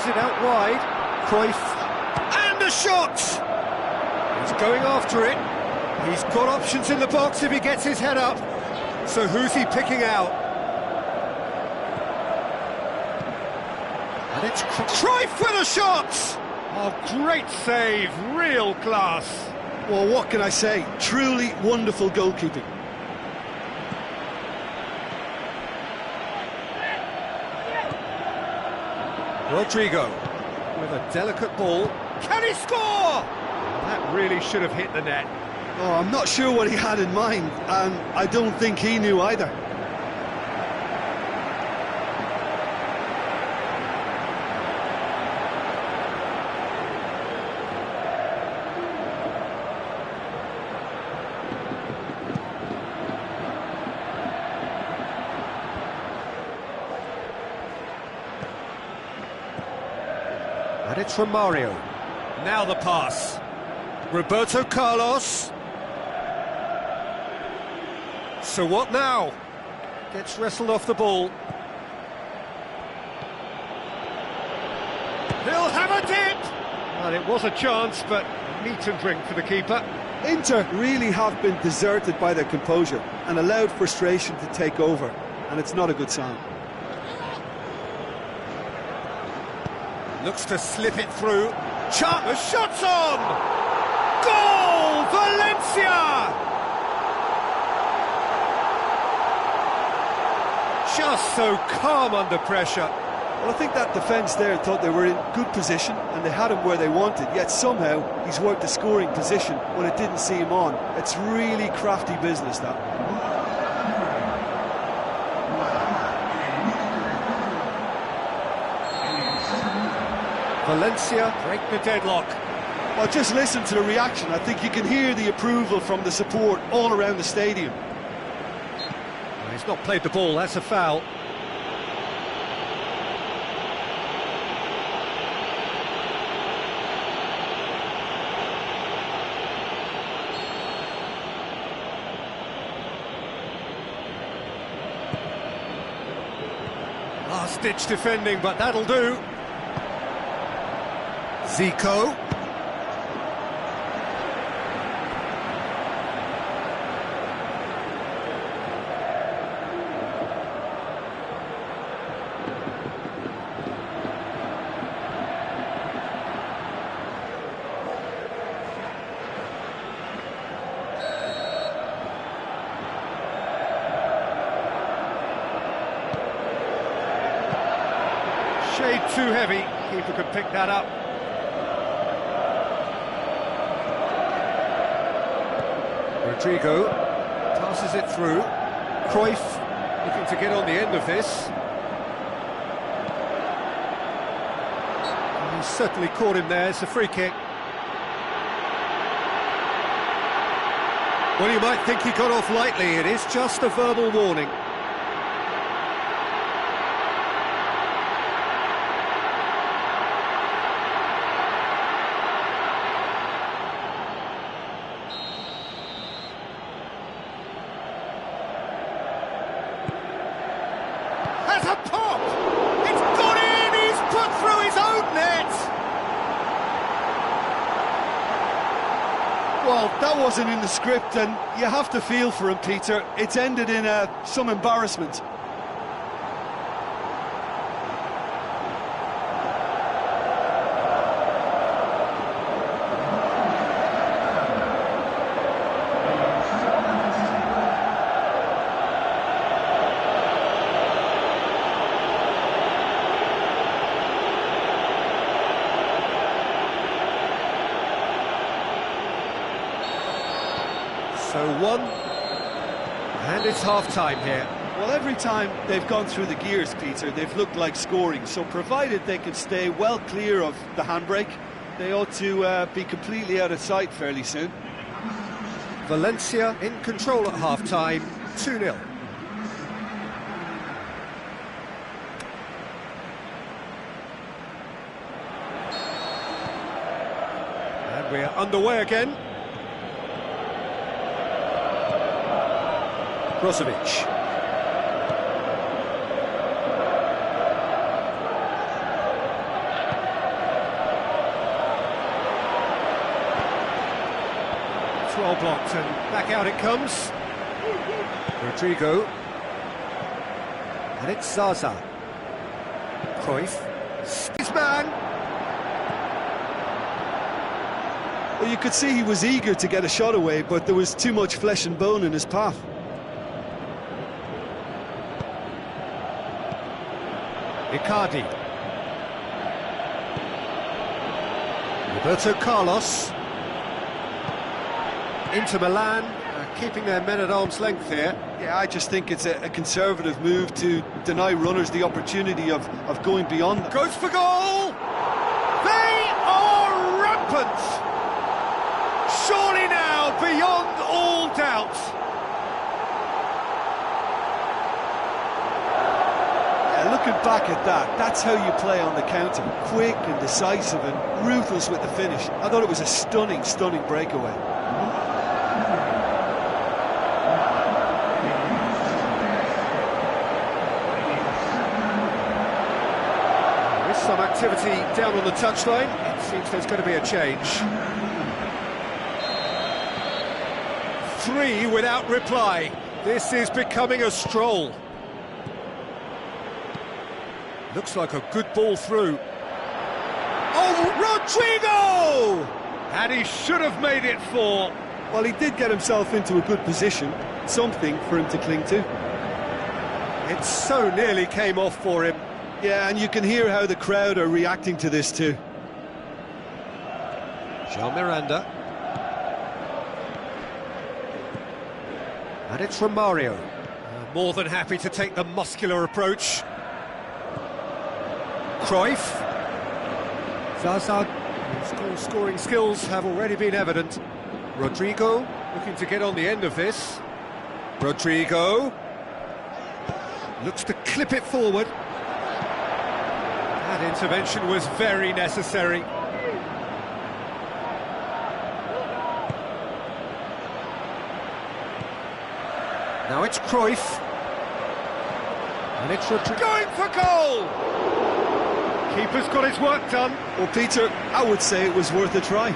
It out wide, Cruyff, and a shot! He's going after it. He's got options in the box if he gets his head up. So who's he picking out? And it's Cruyff with a shot! Oh, great save, real class. Well, what can I say? Truly wonderful goalkeeping. Rodrigo with a delicate ball. Can he score? That really should have hit the net. Oh, I'm not sure what he had in mind, and I don't think he knew either. And it's from Mario. Now the pass. Roberto Carlos. So what now? Gets wrestled off the ball. He'll have a dip! Well, it was a chance, but meat and drink for the keeper. Inter really have been deserted by their composure and allowed frustration to take over, and it's not a good sign. Looks to slip it through. The shot's on! Goal! Valencia! Just so calm under pressure. Well, I think that defence there thought they were in good position and they had him where they wanted, yet somehow he's worked the scoring position when it didn't see him on. It's really crafty business, that. Valencia break the deadlock. Well, just listen to the reaction. I think you can hear the approval from the support all around the stadium. Well, he's not played the ball, that's a foul. Last-ditch defending, but that'll do. Zico. too heavy. Keeper could pick that up. Rodrigo passes it through. Cruyff looking to get on the end of this. And he's certainly caught him there. It's a free kick. Well, you might think he got off lightly. It is just a verbal warning. Has a pop! It's gone in! He's put through his own net! Well, that wasn't in the script, and you have to feel for him, Peter. It's ended in some embarrassment. So 1, and it's half-time here. Well, every time they've gone through the gears, Peter, they've looked like scoring. So provided they can stay well clear of the handbrake, they ought to be completely out of sight fairly soon. Valencia in control at half-time, 2-0. And we're underway again. Brozovic. It's well blocked and back out it comes. Rodrigo. And it's Zaza. Cruyff. His man. Well, you could see he was eager to get a shot away, but there was too much flesh and bone in his path. Icardi. Roberto Carlos. Inter Milan keeping their men at arm's length here. Yeah, I just think it's a conservative move to deny runners the opportunity of going beyond them. Goes for goal! They are rampant! Surely now, beyond all doubt. Looking back at that, that's how you play on the counter. Quick and decisive and ruthless with the finish. I thought it was a stunning, stunning breakaway. With some activity down on the touchline, it seems there's going to be a change. 3 without reply. This is becoming a stroll. Looks like a good ball through. Oh, Rodrigo! And he should have made it 4. Well, he did get himself into a good position. Something for him to cling to. It so nearly came off for him. Yeah, and you can hear how the crowd are reacting to this too. Jean Miranda. And it's Romario. More than happy to take the muscular approach. Cruyff. Zaza, whose scoring skills have already been evident. Rodrigo looking to get on the end of this. Rodrigo looks to clip it forward. That intervention was very necessary. Now it's Cruyff. And it's Rodrigo going for goal! Keeper's got his work done. Well, Peter, I would say it was worth a try.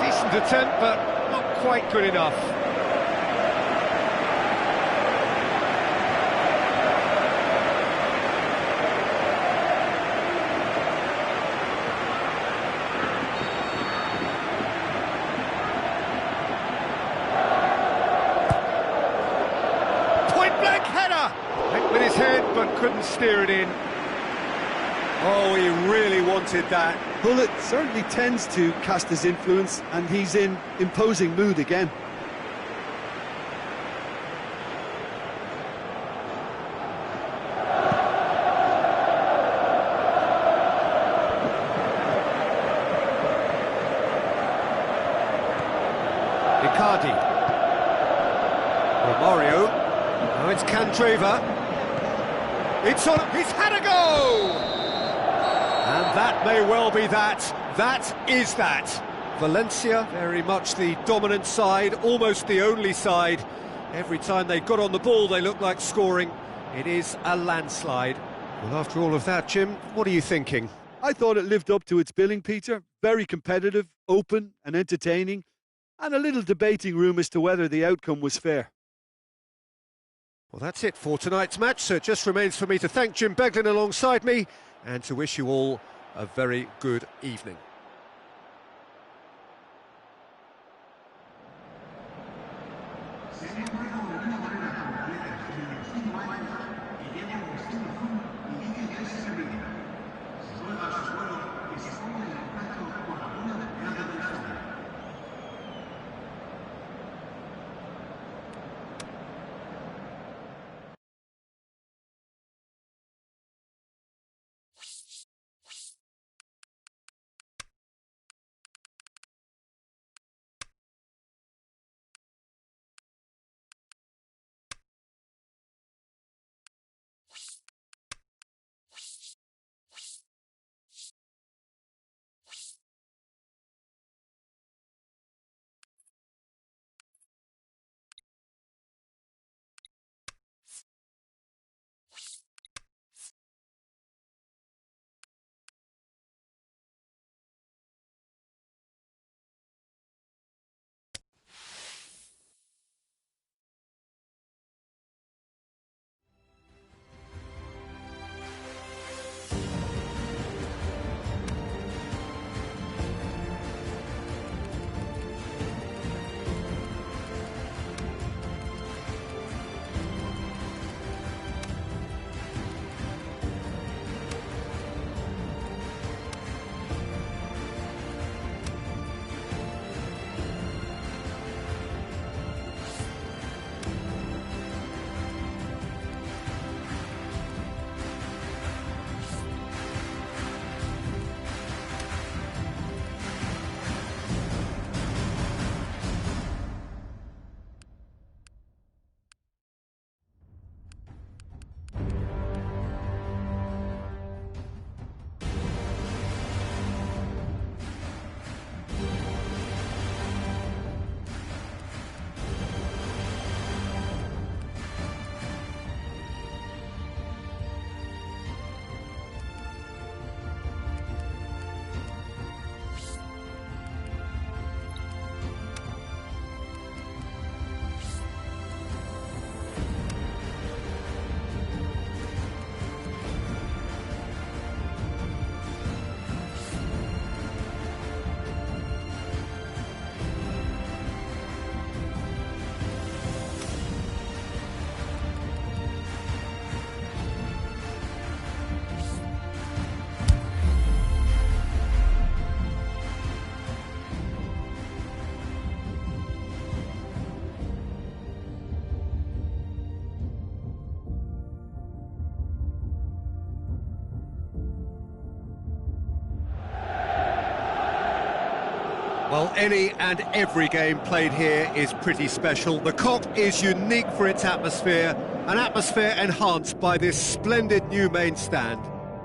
Decent attempt, but not quite good enough. his head, but couldn't steer it in. Oh, he really wanted that. Bullet certainly tends to cast his influence, and he's in imposing mood again. Icardi. Romario. Now it's Candreva. It's on. He's had a go! And that may well be that. That is that. Valencia, very much the dominant side, almost the only side. Every time they got on the ball, they looked like scoring. It is a landslide. Well, after all of that, Jim, what are you thinking? I thought it lived up to its billing, Peter. Very competitive, open and entertaining, and a little debating room as to whether the outcome was fair. Well, that's it for tonight's match, so it just remains for me to thank Jim Beglin alongside me and to wish you all a very good evening. Well, any and every game played here is pretty special. The Kop is unique for its atmosphere, an atmosphere enhanced by this splendid new main stand.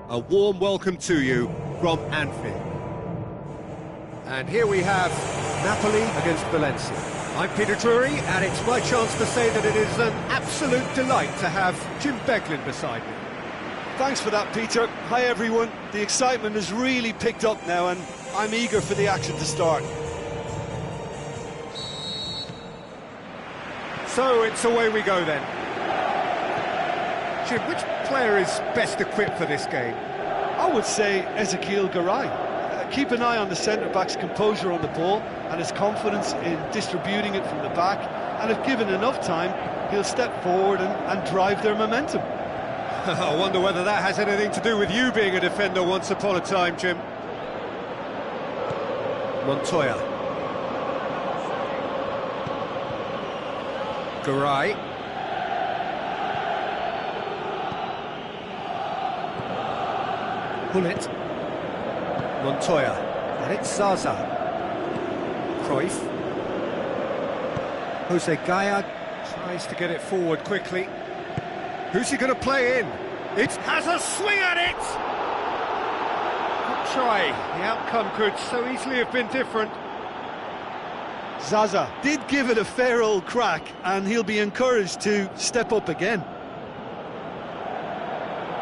A warm welcome to you from Anfield. And here we have Napoli against Valencia. I'm Peter Drury, and it's my chance to say that it is an absolute delight to have Jim Beglin beside me. Thanks for that, Peter. Hi, everyone. The excitement has really picked up now, and I'm eager for the action to start. So it's away we go then. Jim, which player is best equipped for this game? I would say Ezequiel Garay. Keep an eye on the centre-back's composure on the ball and his confidence in distributing it from the back, and if given enough time, he'll step forward and drive their momentum. I wonder whether that has anything to do with you being a defender once upon a time, Jim. Montoya. Garay. Gullit. Montoya. And it's Zaza. Cruyff. Jose Gaya tries to get it forward quickly. Who's he going to play in? It has a swing at it! Good try. The outcome could so easily have been different. Zaza did give it a fair old crack, and he'll be encouraged to step up again.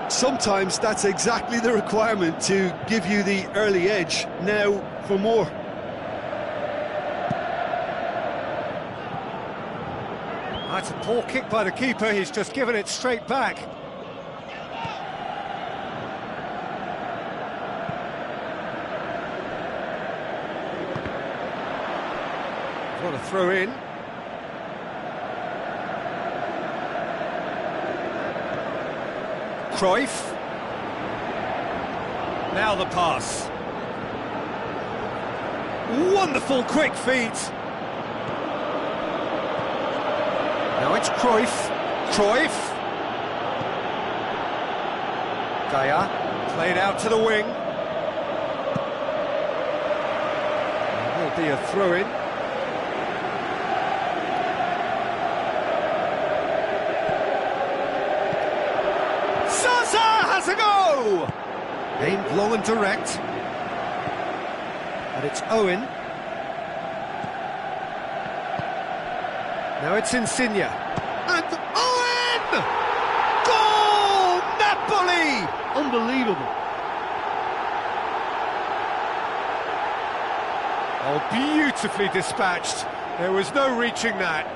Sometimes that's exactly the requirement to give you the early edge. Now for more. That's a poor kick by the keeper, he's just given it straight back. What a throw in. Cruyff. Now the pass. Wonderful quick feet. Now it's Cruyff. Cruyff. Gaya played out to the wing. There will be a throw-in. Zaza has a go! Aimed long and direct. And it's Owen. Now it's Insigne. And Owen! Goal! Napoli! Unbelievable. Oh, beautifully dispatched. There was no reaching that.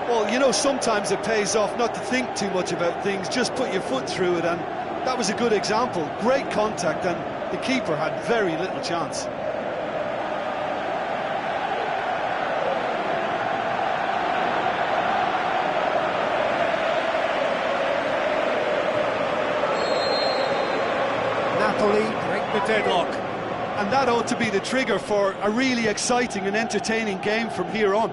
Well, you know, sometimes it pays off not to think too much about things, just put your foot through it, and that was a good example. Great contact, and the keeper had very little chance. Napoli break the deadlock. And that ought to be the trigger for a really exciting and entertaining game from here on.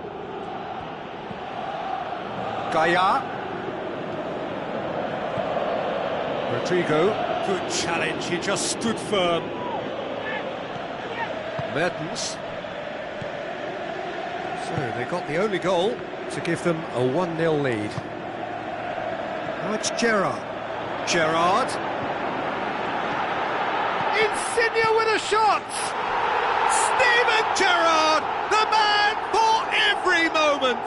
Gaya. Rodrigo. Good challenge, he just stood firm. Mertens. So they got the only goal to give them a 1-0 lead. Now it's Gerrard. Gerrard. Insigne with a shot! Steven Gerrard, the man for every moment!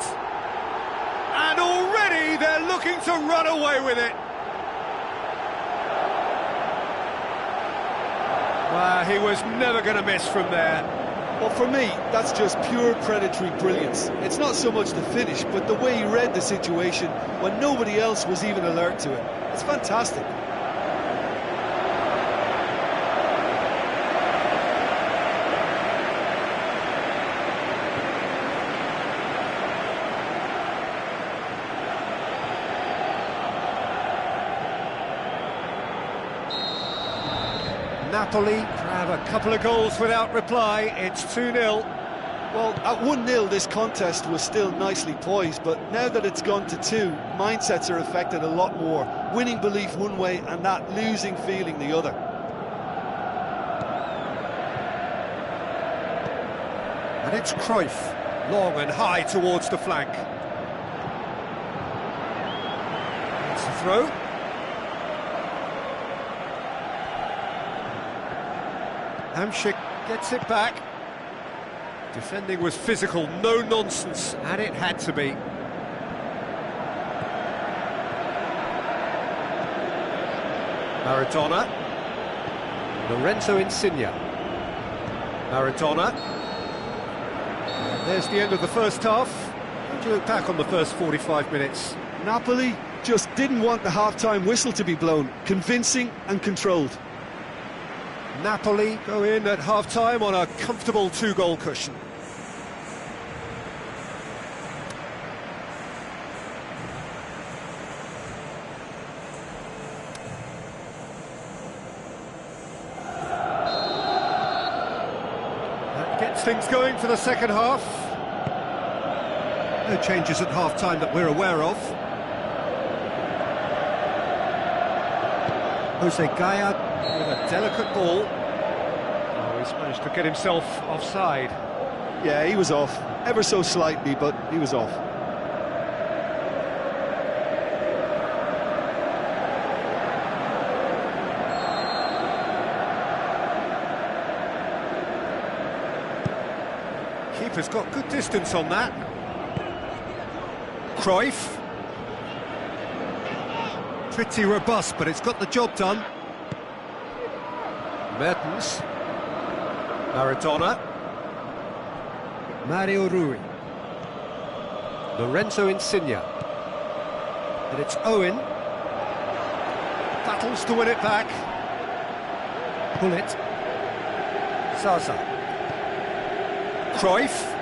And already they're looking to run away with it. Well, he was never going to miss from there. Well, for me, that's just pure predatory brilliance. It's not so much the finish, but the way he read the situation when nobody else was even alert to it. It's fantastic. Napoli grab a couple of goals without reply. It's 2-0. Well, at 1-0 this contest was still nicely poised, but now that it's gone to 2, mindsets are affected a lot more. Winning belief one way and that losing feeling the other. And it's Cruyff, long and high towards the flank. It's the throw. Hamšík gets it back. Defending was physical, no nonsense, and it had to be. Maradona. Lorenzo Insigne. Maradona. And there's the end of the first half. How do you look back on the first 45 minutes? Napoli just didn't want the half-time whistle to be blown. Convincing and controlled. Napoli go in at half-time on a comfortable 2-goal cushion. gets things going for the second half. No changes at half-time that we're aware of. Jose Gaya with a delicate ball. Oh, he's managed to get himself offside. Yeah, he was off, ever so slightly, but he was off. Keeper's got good distance on that. Cruyff. Pretty robust, but it's got the job done. Mertens. Maradona. Mario Rui. Lorenzo Insigne. And it's Owen. Battles to win it back. Bullet. Zaza. Cruyff.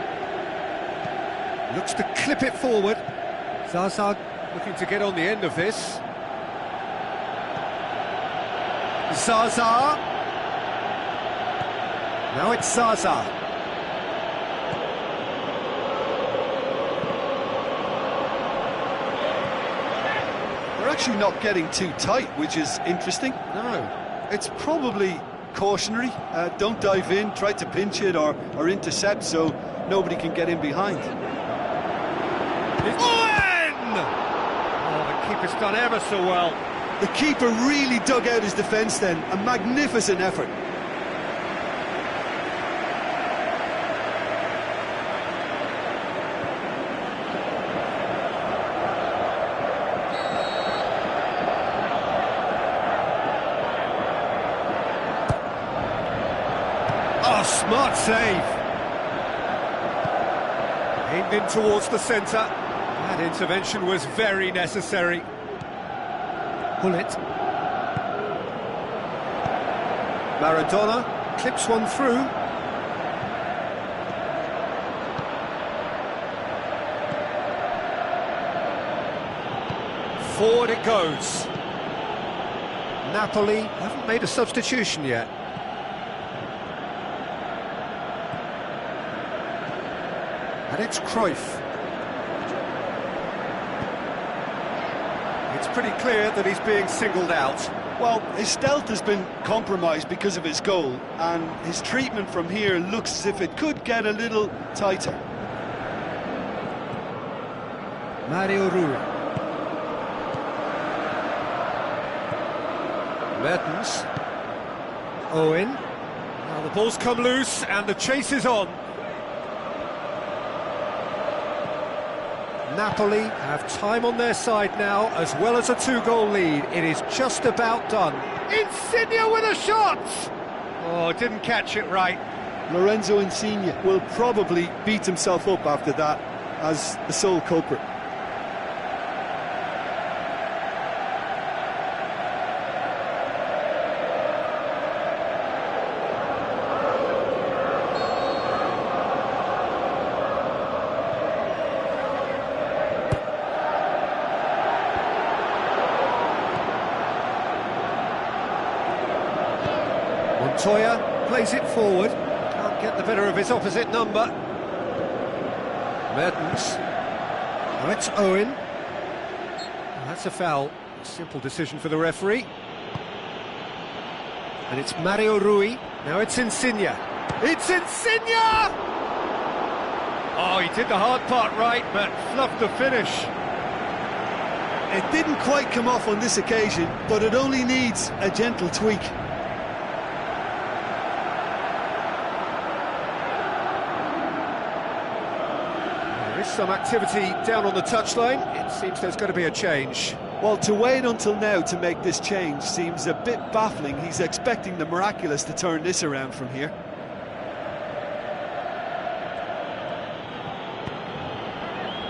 Looks to clip it forward. Zaza looking to get on the end of this. Zaza. Now it's Zaza. They're actually not getting too tight, which is interesting. No. It's probably cautionary. Don't dive in, try to pinch it or intercept so nobody can get in behind. Owen! Oh, the keeper's done ever so well. The keeper really dug out his defence then. A magnificent effort. Oh, smart save. Aimed in towards the centre. That intervention was very necessary. Bullet. Maradona clips one through. Forward it goes. Napoli haven't made a substitution yet. And it's Cruyff. It's pretty clear that he's being singled out. Well, his stealth has been compromised because of his goal, and his treatment from here looks as if it could get a little tighter. Mario Rui. Mertens. Owen. Now the ball's come loose and the chase is on. Napoli have time on their side now, as well as a two-goal lead. It is just about done. Insigne with a shot! Oh, didn't catch it right. Lorenzo Insigne will probably beat himself up after that as the sole culprit. Montoya plays it forward. Can't get the better of his opposite number. Mertens. Now it's Owen. That's a foul. Simple decision for the referee. And it's Mario Rui. Now it's Insigne. It's Insigne! Oh, he did the hard part right, but fluffed the finish. It didn't quite come off on this occasion, but it only needs a gentle tweak. There is some activity down on the touchline. It seems there's going to be a change. Well, to wait until now to make this change seems a bit baffling. He's expecting the miraculous to turn this around from here.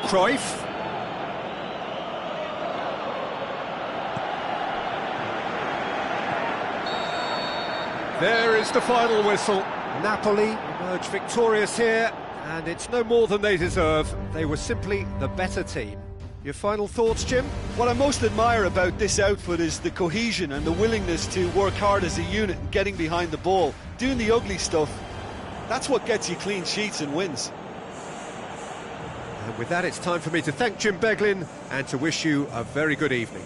Cruyff. There is the final whistle. Napoli emerge victorious here, and it's no more than they deserve. They were simply the better team. Your final thoughts, Jim? What I most admire about this outfit is the cohesion and the willingness to work hard as a unit and getting behind the ball, doing the ugly stuff, That's what gets you clean sheets and wins. And with that, it's time for me to thank Jim Beglin and to wish you a very good evening.